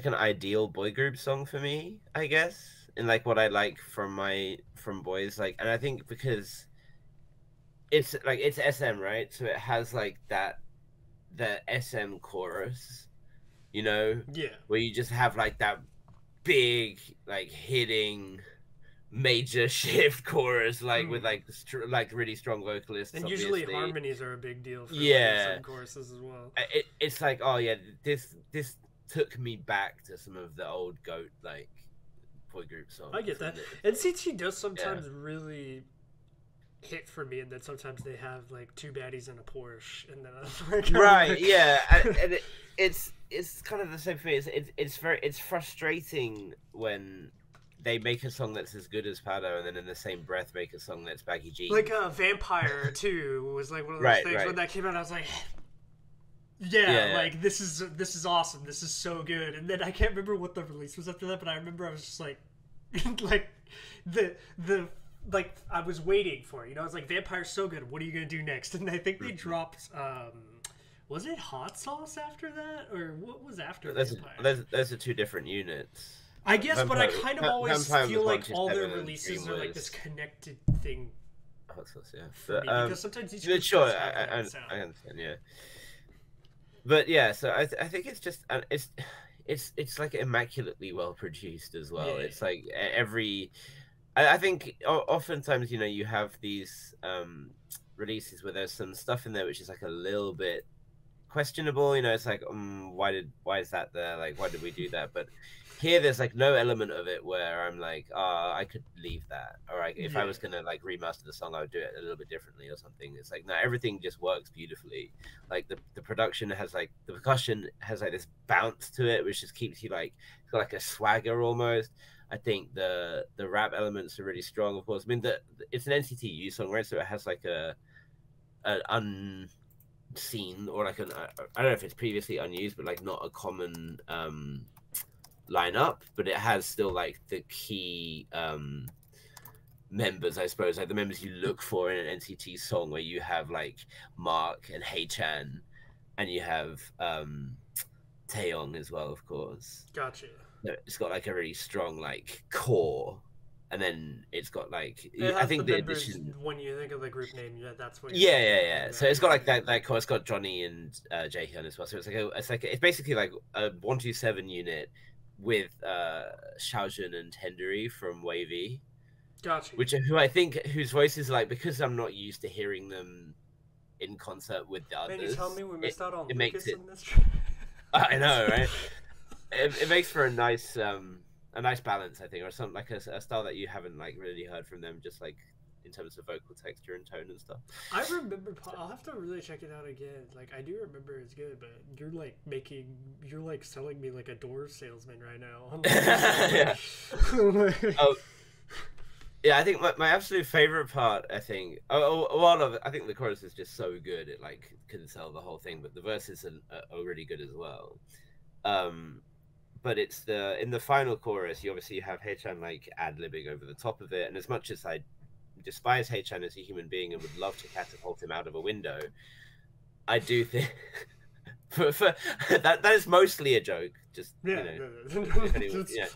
Speaker 2: an ideal boy group song for me, I guess, and like what I like from boys, like, and I think because it's SM, right? So it has like the SM chorus, you know, where you just have like that big like hitting major shift chorus, like with like really strong vocalists,
Speaker 1: and
Speaker 2: obviously.
Speaker 1: Usually harmonies are a big deal for some choruses as well.
Speaker 2: It's like, oh yeah, this took me back to some of the old GOAT like boy group songs.
Speaker 1: I get that. NCT does sometimes really hit for me, and then sometimes they have like two baddies and a Porsche, and then I'm like,
Speaker 2: right, yeah, and it's kind of the same for me. It's frustrating when they make a song that's as good as Pado, and then in the same breath make a song that's baggy jeans.
Speaker 1: Like Vampire too was like one of those things when that came out. I was like, like this is awesome. This is so good. And then I can't remember what the release was after that, but I remember I was just like, like the like I was waiting for it. You know, I was like, Vampire's so good. What are you gonna do next? And I think they dropped. Was it Hot Sauce after that, or what was after Vampire?
Speaker 2: Those are two different units.
Speaker 1: I guess, but I kind of always
Speaker 2: Vampire
Speaker 1: feel
Speaker 2: was
Speaker 1: like all their
Speaker 2: 127 and
Speaker 1: releases
Speaker 2: Dream
Speaker 1: are like
Speaker 2: was
Speaker 1: this connected thing
Speaker 2: Hot Sauce, yeah.
Speaker 1: for me, because sometimes each group
Speaker 2: Sure,
Speaker 1: does have their
Speaker 2: I
Speaker 1: own sound.
Speaker 2: understand, yeah. But yeah, so I think it's just it's like immaculately well produced as well.
Speaker 1: Yeah.
Speaker 2: It's like every I think oftentimes, you know, you have these releases where there's some stuff in there which is like a little bit questionable. You know, it's like why is that there? Like, why did we do that? But here there's like no element of it where I'm like, I could leave that, or like if I was gonna like remaster the song, I would do it a little bit differently or something. It's like, no, everything just works beautifully. Like the production has like, the percussion has like this bounce to it which just keeps you like, it's got like a swagger almost. I think the rap elements are really strong, of course. I mean, it's an NCTU song, right? So it has like an unseen, or like I don't know if it's previously unused, but like not a common lineup, but it has still like the key members, I suppose, like the members you look for in an NCT song, where you have like Mark and Haechan, and you have Taeyong as well, of course.
Speaker 1: Gotcha.
Speaker 2: It's got like a really strong like core, and then it's got like,
Speaker 1: It
Speaker 2: I
Speaker 1: has
Speaker 2: think
Speaker 1: the
Speaker 2: the
Speaker 1: members,
Speaker 2: addition.
Speaker 1: when you think of the group name, that's what.
Speaker 2: Yeah. So it's got like that core. It's got Johnny and Jaehyun as well. So it's basically like a 127 unit with Xiaojun and Tendery from Wavy.
Speaker 1: Gotcha.
Speaker 2: Who I think, whose voices, like, because I'm not used to hearing them in concert with the others.
Speaker 1: Man, you tell me we missed out on
Speaker 2: it
Speaker 1: Lucas
Speaker 2: makes it,
Speaker 1: in this.
Speaker 2: I know, right? It makes for a nice balance, I think, or something like a style that you haven't like really heard from them, just like in terms of vocal texture and tone and stuff.
Speaker 1: I remember. I'll have to really check it out again. Like, I do remember it's good, but you're like selling me like a door salesman right now.
Speaker 2: Yeah. Yeah, I think my absolute favorite part, I think, a lot of it, I think the chorus is just so good, it like can sell the whole thing, but the verses are really good as well. But it's in the final chorus, you obviously have Haechan like ad-libbing over the top of it, and as much as I despise Haechan as a human being and would love to catapult him out of a window, I do think for that is mostly a joke. Just
Speaker 1: yeah,
Speaker 2: you know,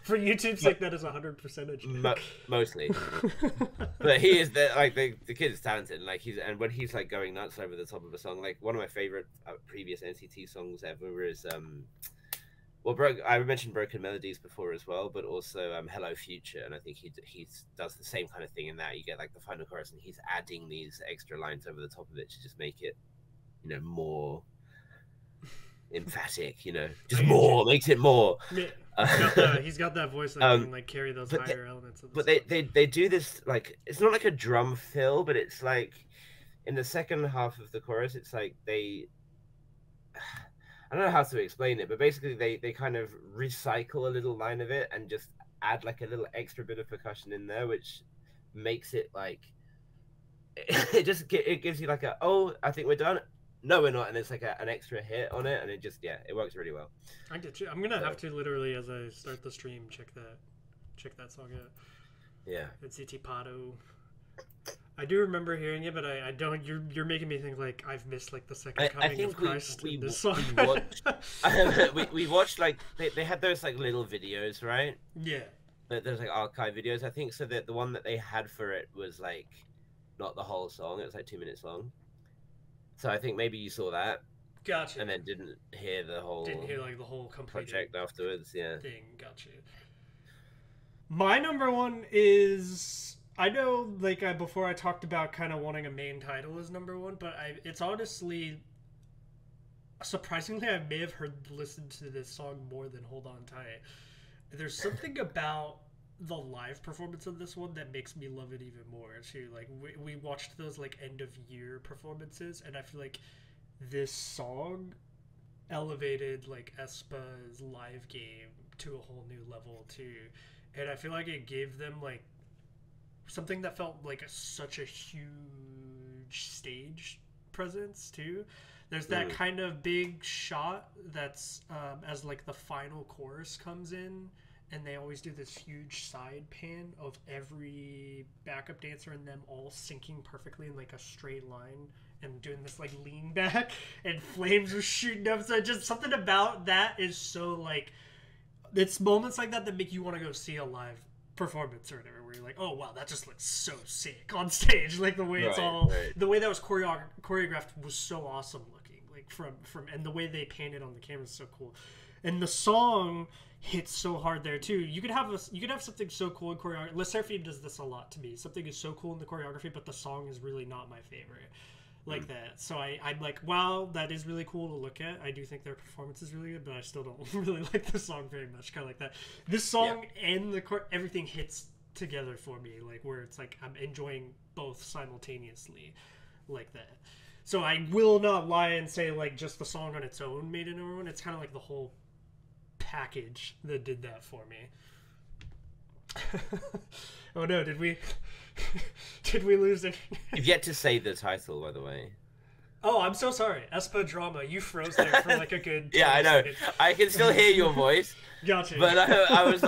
Speaker 1: for YouTube's sake, that is 100% a joke.
Speaker 2: Mostly, but he is the kid is talented. Like when he's like going nuts over the top of a song, like one of my favorite previous NCT songs ever is I mentioned Broken Melodies before as well, but also Hello Future, and I think he does the same kind of thing in that. You get like the final chorus, and he's adding these extra lines over the top of it to just make it, you know, more emphatic. You know, just more makes it more.
Speaker 1: Yeah, he's got that voice that can like carry those higher elements. Of the
Speaker 2: but they do this like, it's not like a drum fill, but it's like in the second half of the chorus, it's like I don't know how to explain it, but basically they kind of recycle a little line of it and just add like a little extra bit of percussion in there, which makes it like it gives you like I think we're done. No, we're not, and it's like an extra hit on it, and it works really well.
Speaker 1: I get you. I'm gonna have to literally, as I start the stream, check that song out.
Speaker 2: Yeah,
Speaker 1: it's Itipado. I do remember hearing it, but I don't. You're making me think like I've missed like the second coming of Christ in this song.
Speaker 2: We watched like they had those like little videos, right?
Speaker 1: Yeah.
Speaker 2: There's like archive videos, I think. So that the one that they had for it was like not the whole song. It was like 2 minutes long. So I think maybe you saw that.
Speaker 1: Gotcha.
Speaker 2: And then didn't hear
Speaker 1: like the whole complete
Speaker 2: project afterwards. Yeah.
Speaker 1: Thing. Gotcha. My number one is. I know, like, before I talked about kind of wanting a main title as number one, but it's honestly, surprisingly, I may have listened to this song more than Hold On Tight. There's something about the live performance of this one that makes me love it even more, too. Like, we watched those, like, end-of-year performances, and I feel like this song elevated, like, Aespa's live game to a whole new level, too. And I feel like it gave them, like, something that felt like such a huge stage presence too. There's that kind of big shot that's as like the final chorus comes in, and they always do this huge side pan of every backup dancer and them all syncing perfectly in like a straight line and doing this like lean back and flames are shooting up. So just something about that is so like, it's moments like that that make you want to go see a live performance or whatever, where you're like, oh wow, that just looks so sick on stage. Like the way it's all, the way that was choreographed was so awesome looking. Like from and the way they painted on the camera is so cool. And the song hits so hard there too. You could have something so cool in choreography. Le Seraphim does this a lot to me. Something is so cool in the choreography, but the song is really not my favorite. Like that. So I'm like, wow, that is really cool to look at. I do think their performance is really good, but I still don't really like the song very much. Kind of like that. This song and the everything hits together for me, like where it's like I'm enjoying both simultaneously, like that. So I will not lie and say like just the song on its own made it number one. It's kind of like the whole package that did that for me. Oh no, did we lose it?
Speaker 2: You've yet to say the title, by the way.
Speaker 1: Oh, I'm so sorry. Aespa Drama. You froze there for like a good
Speaker 2: yeah, I know.
Speaker 1: seconds.
Speaker 2: I can still hear your voice.
Speaker 1: Gotcha.
Speaker 2: But I was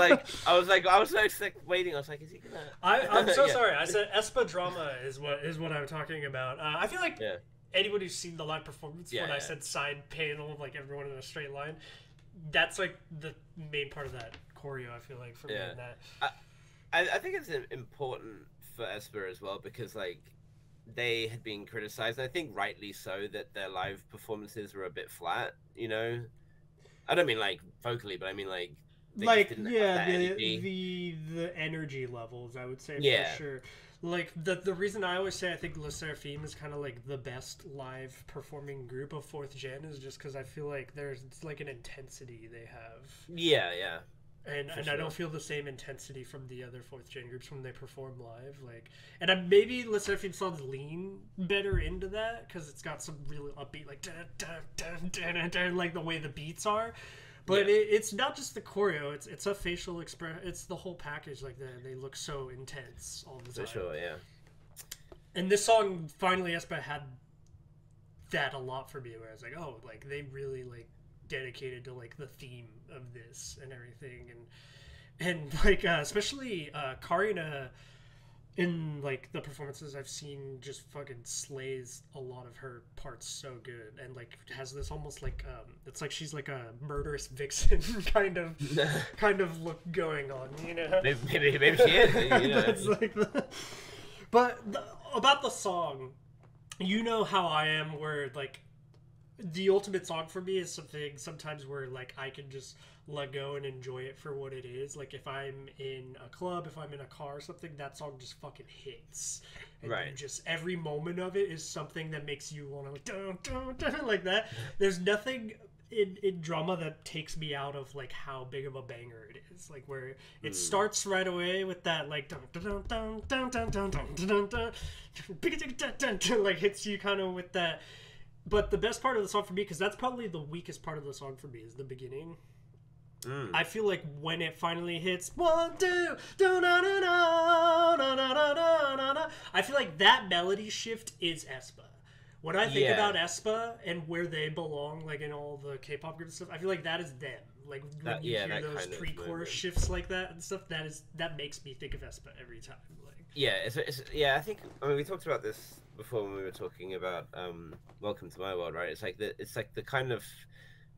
Speaker 2: so sick waiting. I was like, is he gonna?
Speaker 1: I'm so sorry. I said Aespa Drama is what I'm talking about. I feel like anyone who's seen the live performance when I said side panel, like everyone in a straight line, that's like the main part of that choreo. I feel like for me in that.
Speaker 2: I think it's important for Aespa as well because like they had been criticized, and I think rightly so, that their live performances were a bit flat. You know, I don't mean like vocally, but I mean like
Speaker 1: the energy levels. I would say for sure. Like the reason I always say I think Le Seraphim is kind of like the best live performing group of fourth gen is just because I feel like there's like an intensity they have.
Speaker 2: Yeah, yeah.
Speaker 1: And I don't feel the same intensity from the other fourth gen groups when they perform live. Like, and maybe Le Seraphim songs lean better into that because it's got some really upbeat like dun, dun, dun, dun, dun, dun, like the way the beats are. But it's not just the choreo; it's a facial expression. It's the whole package. Like they look so intense all the time.
Speaker 2: For sure, yeah.
Speaker 1: And this song finally, Aespa had that a lot for me. Where I was like, oh, like they really like dedicated to like the theme of this and everything, and like especially Karina in like the performances I've seen just fucking slays a lot of her parts so good, and like has this almost like it's like she's like a murderous vixen kind of look going on, you know.
Speaker 2: Maybe she is. You know.
Speaker 1: That's like but about the song, you know how I am, where like the ultimate song for me is something sometimes where like I can just let go and enjoy it for what it is. Like if I'm in a club, if I'm in a car or something, that song just fucking hits. And you just every moment of it is something that makes you want to like dun, dun, dun, like that. There's nothing in drama that takes me out of like how big of a banger it is. Like where it starts right away with that like dun dun dun dun dun dun dun dun dun dun, like hits you kind of with that. But the best part of the song for me, because that's probably the weakest part of the song for me, is the beginning. I feel like when it finally hits 1, 2, do na na na na na na na na, I feel like that melody shift is Aespa. When I think about Aespa and where they belong, like in all the K-pop groups and stuff, I feel like that is them. Like when you hear those pre-chorus shifts like that and stuff, that makes me think of Aespa every time. Like
Speaker 2: I think we talked about this before when we were talking about Welcome to My World, right? It's like the kind of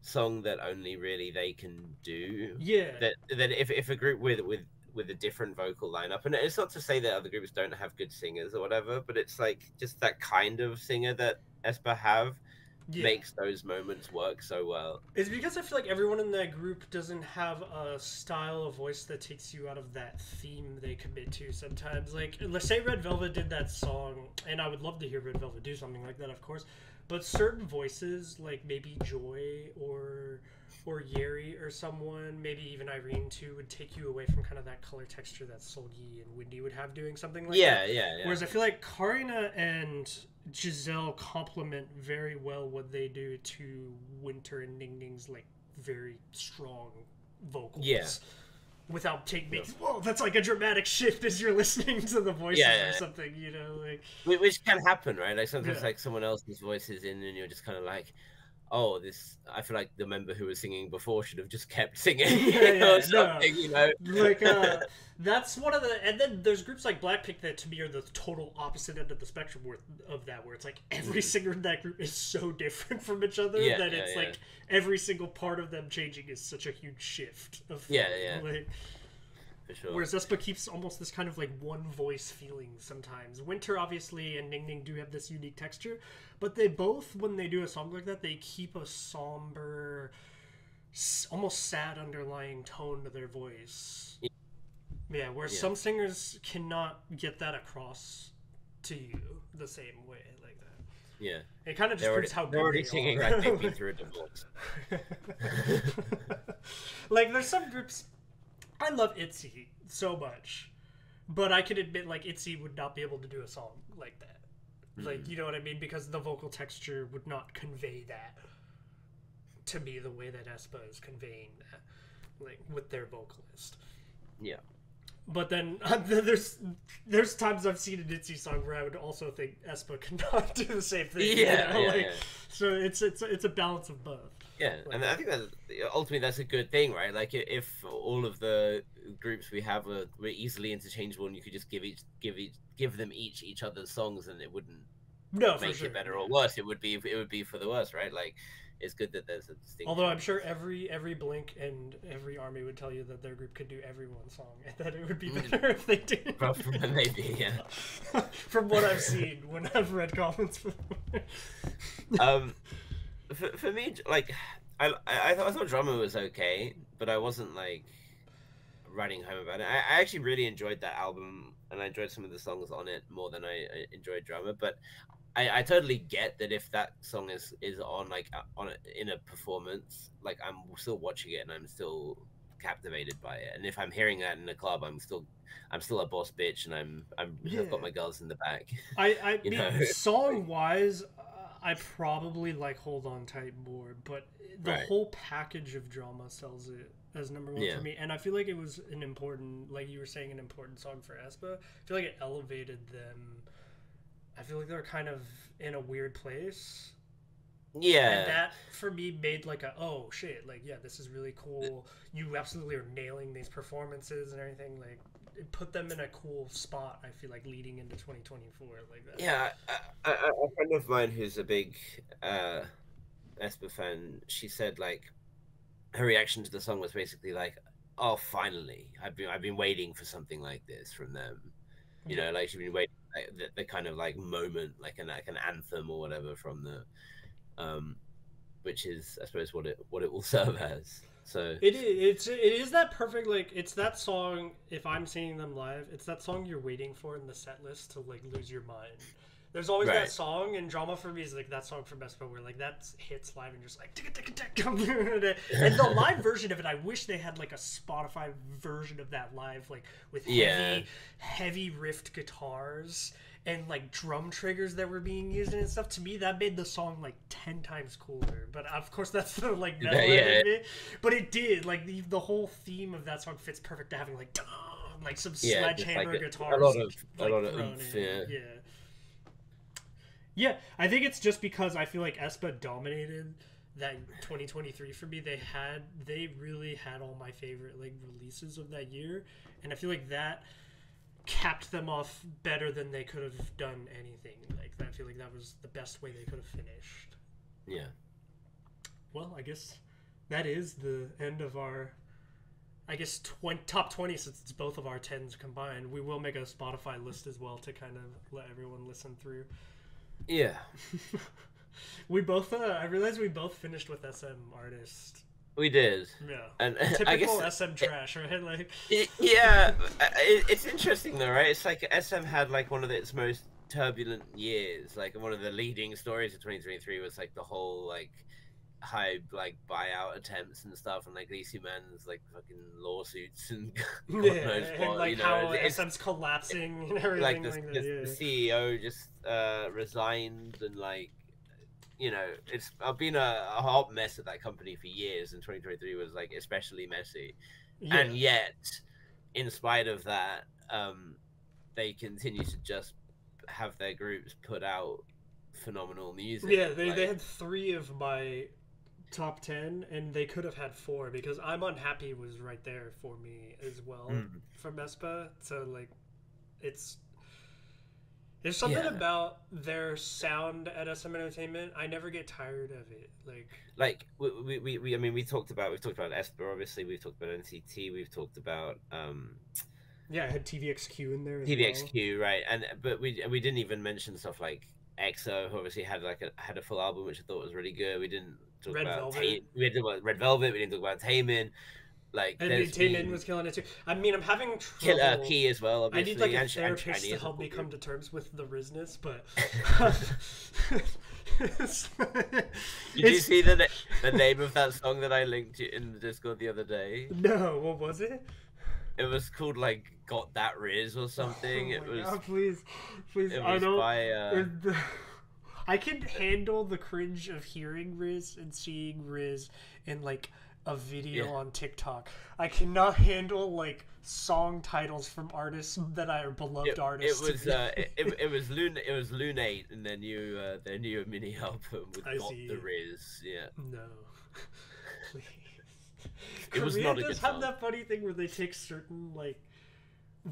Speaker 2: song that only really they can do. Yeah. That if a group with a different vocal lineup, and it's not to say that other groups don't have good singers or whatever, but it's like just that kind of singer that Aespa have makes those moments work so well.
Speaker 1: It's because I feel like everyone in that group doesn't have a style of voice that takes you out of that theme they commit to sometimes. Like, let's say Red Velvet did that song, and I would love to hear Red Velvet do something like that, of course, but certain voices, like maybe Joy or Yeri or someone, maybe even Irene too, would take you away from kind of that color texture that Solgi and Windy would have doing something like that. Yeah. Whereas I feel like Karina and Giselle complement very well what they do to Winter and Ning Ning's like very strong vocals. Yeah. Without making, whoa, that's like a dramatic shift as you're listening to the voices or something, you know, like
Speaker 2: which can happen, right? Like sometimes like someone else's voice is in, and you're just kind of like, oh, this, I feel like the member who was singing before should have just kept singing
Speaker 1: Yeah,
Speaker 2: or something, you know?
Speaker 1: like that's one of the, and then there's groups like Blackpink that to me are the total opposite end of the spectrum of that, where it's like every singer in that group is so different from each other that it's like every single part of them changing is such a huge shift of like,
Speaker 2: for sure.
Speaker 1: Whereas Aespa keeps almost this kind of like one voice feeling sometimes. Winter obviously and Ning Ning do have this unique texture, but they both, when they do a song like that, they keep a somber, almost sad underlying tone to their voice. Yeah, where some singers cannot get that across to you the same way like that.
Speaker 2: Yeah.
Speaker 1: It kind of just proves how good
Speaker 2: they're already
Speaker 1: they
Speaker 2: singing
Speaker 1: are.
Speaker 2: like they've been through a divorce.
Speaker 1: Like, there's some groups... I love ITZY so much, but I can admit, like, ITZY would not be able to do a song like that. Like, you know what I mean? Because the vocal texture would not convey that to me the way that Aespa is conveying that, like, with their vocalist.
Speaker 2: Yeah.
Speaker 1: But then there's times I've seen an ITZY song where I would also think Aespa cannot do the same thing. So it's a balance of both.
Speaker 2: Yeah, like, and I think that ultimately that's a good thing, right? Like, if all of the groups we have were easily interchangeable, and you could just give them each other's songs, and it wouldn't make it better or worse. It would be for the worse, right? Like, it's good that there's a distinction.
Speaker 1: Although I'm sure every Blink and every ARMY would tell you that their group could do everyone's song, and that it would be better if they did.
Speaker 2: Maybe, yeah.
Speaker 1: From what I've seen when I've read comments for
Speaker 2: For me, like, I thought Drummer was okay, but I wasn't like writing home about it. I actually really enjoyed that album, and I enjoyed some of the songs on it more than I enjoyed Drummer. But I totally get that if that song is on like in a performance, like, I'm still watching it and I'm still captivated by it. And if I'm hearing that in a club, I'm still a boss bitch, and I've got my girls in the back.
Speaker 1: I mean, song wise, I probably like Hold On Tight more, but the whole package of Drama sells it as number one for me. And I feel like it was an important, like you were saying, an important song for Aespa. I feel like it elevated them. I feel like they were kind of in a weird place. Yeah. And that, for me, made like oh shit, like, yeah, this is really cool. You absolutely are nailing these performances and everything. Like, it put them in a cool spot, I feel like, leading into 2024 like that.
Speaker 2: Yeah, a friend of mine who's a big Aespa fan, she said, like, her reaction to the song was basically like, oh, finally, I've been waiting for something like this from them. You know, like, she's been waiting, like, the kind of like moment, like an anthem or whatever from the which is, I suppose, what it will serve as. So
Speaker 1: it is that perfect, like, it's that song, if I'm seeing them live, it's that song you're waiting for in the set list to like lose your mind. There's always that song, and Drama for me is like that song from Aespa where like that hits live and just like and the live version of it, I wish they had like a Spotify version of that live, like with heavy riffed guitars and like drum triggers that were being used and stuff. To me, that made the song like 10 times cooler. But of course, that's the like metal end of it. But it did, like, the whole theme of that song fits perfect to having like some sledgehammer guitars.
Speaker 2: A lot of oomph,
Speaker 1: yeah. I think it's just because I feel like Aespa dominated that 2023 for me. They really had all my favorite like releases of that year, and I feel like that capped them off better than they could have done anything. Like, I feel like that was the best way they could have finished.
Speaker 2: Yeah.
Speaker 1: Well, I guess that is the end of our, I guess, top 20, since it's both of our 10s combined. We will make a Spotify list as well to kind of let everyone listen through.
Speaker 2: Yeah.
Speaker 1: We both, I realized we both finished with SM Artist.
Speaker 2: We did.
Speaker 1: Yeah.
Speaker 2: And
Speaker 1: typical
Speaker 2: I guess
Speaker 1: SM trash, right? Like,
Speaker 2: it's interesting though, right? It's like SM had like one of its most turbulent years. Like, one of the leading stories of 2023 was like the whole like high like buyout attempts and stuff, and like Lacey Man's like fucking lawsuits and God knows what,
Speaker 1: and like,
Speaker 2: you know,
Speaker 1: how SM's collapsing and everything.
Speaker 2: Like the CEO just resigned, and like, you know, it's been a hot mess at that company for years, and 2023 was like especially messy. And yet, in spite of that, they continue to just have their groups put out phenomenal music.
Speaker 1: Yeah, they had 3 of my top 10, and they could have had 4 because I'm Unhappy was right there for me as well from Aespa. So like, it's there's something about their sound at SM Entertainment. I never get tired of it.
Speaker 2: Like we I mean we've talked about Aespa, obviously. We've talked about NCT. We've talked about
Speaker 1: yeah, I had TVXQ in there as
Speaker 2: TVXQ, right? But we didn't even mention stuff like EXO, who obviously had a full album, which I thought was really good. We didn't talk about we didn't talk about Red Velvet. We didn't talk about Taemin. Like,
Speaker 1: and Taemin was killing it too. I mean, I'm having trouble.
Speaker 2: Key as well. Obviously.
Speaker 1: I need like a therapist to help me come to terms with the Rizness, but.
Speaker 2: Did you see the name of that song that I linked you in the Discord the other day?
Speaker 1: No, what was it?
Speaker 2: It was called like "Got That Riz" or something.
Speaker 1: Oh my God, please. I don't. I can handle the cringe of hearing Riz and seeing Riz in like a video on TikTok. I cannot handle like song titles from artists that are beloved artists.
Speaker 2: It was Lunate and their new mini album with "Got the Riz." Yeah.
Speaker 1: No. Please.
Speaker 2: It was not a good song.
Speaker 1: Have that funny thing where they take certain like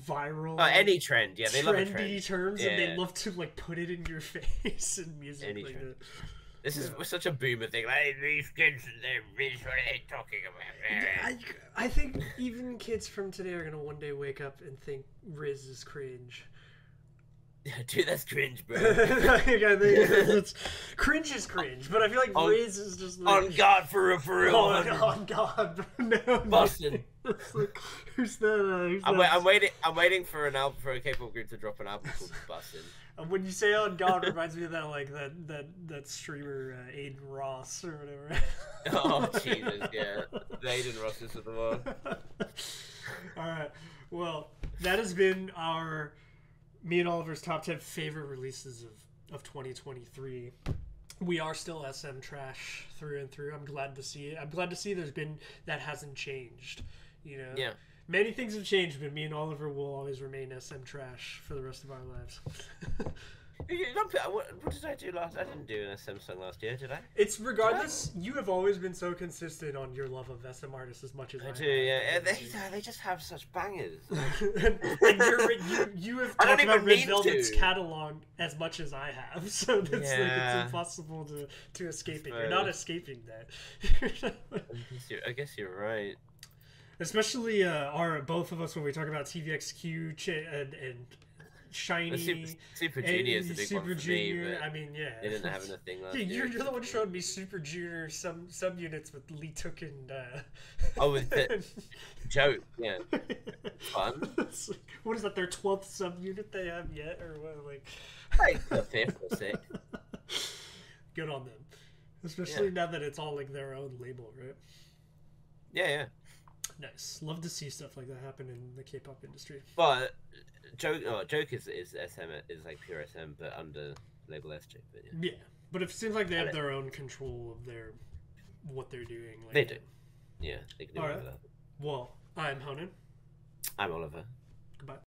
Speaker 1: viral
Speaker 2: any trend, they love a trend.
Speaker 1: terms and they love to like put it in your face in music.
Speaker 2: Any
Speaker 1: like
Speaker 2: trend. This is such a boomer thing. Like, these kids, what are they talking about?
Speaker 1: I think even kids from today are gonna one day wake up and think Riz is cringe.
Speaker 2: Dude, that's cringe, bro.
Speaker 1: I think cringe is cringe, but I feel like Riz is just like...
Speaker 2: On God, for real.
Speaker 1: On God. No,
Speaker 2: Boston.
Speaker 1: Like, who's that?
Speaker 2: I'm waiting for a K-pop group to drop an album called Bustin'.
Speaker 1: When you say "on God," it reminds me of that streamer Aiden Ross or whatever.
Speaker 2: Oh Jesus, yeah, the Aiden Rosses of the world.
Speaker 1: All right, well, that has been me and Oliver's top 10 favorite releases of 2023. We are still SM trash through and through. I'm glad to see it. I'm glad to see that hasn't changed. You know.
Speaker 2: Yeah.
Speaker 1: Many things have changed, but me and Oliver will always remain SM trash for the rest of our lives.
Speaker 2: What did I do last? I didn't do an SM song last year, did I?
Speaker 1: It's regardless. You have always been so consistent on your love of SM artists as much as I
Speaker 2: do. Yeah, they just have such bangers.
Speaker 1: and you have talked about Red Velvet's catalog as much as I have, so it's impossible to escape it. You're not escaping that.
Speaker 2: I guess you're right.
Speaker 1: Especially both of us when we talk about TVXQ and Shiny,
Speaker 2: Super Junior is a big
Speaker 1: Super
Speaker 2: one for
Speaker 1: Junior.
Speaker 2: me,
Speaker 1: I mean, yeah.
Speaker 2: They didn't have anything last year.
Speaker 1: You're the one showing me Super Junior subunits with Lee Took and
Speaker 2: with the joke, yeah. Fun.
Speaker 1: What is that? Their 12th subunit they have yet, or what?
Speaker 2: Like the 5th or 6th.
Speaker 1: Good on them, especially now that it's all like their own label, right?
Speaker 2: Yeah.
Speaker 1: Nice. Love to see stuff like that happen in the K-pop industry.
Speaker 2: But joke is SM is like pure SM, but under label SJ. But
Speaker 1: yeah, but it seems like they have their own control of what they're doing. Like
Speaker 2: they do. Yeah, they can do
Speaker 1: all right.
Speaker 2: that.
Speaker 1: Well, I'm Honan.
Speaker 2: I'm Oliver.
Speaker 1: Goodbye.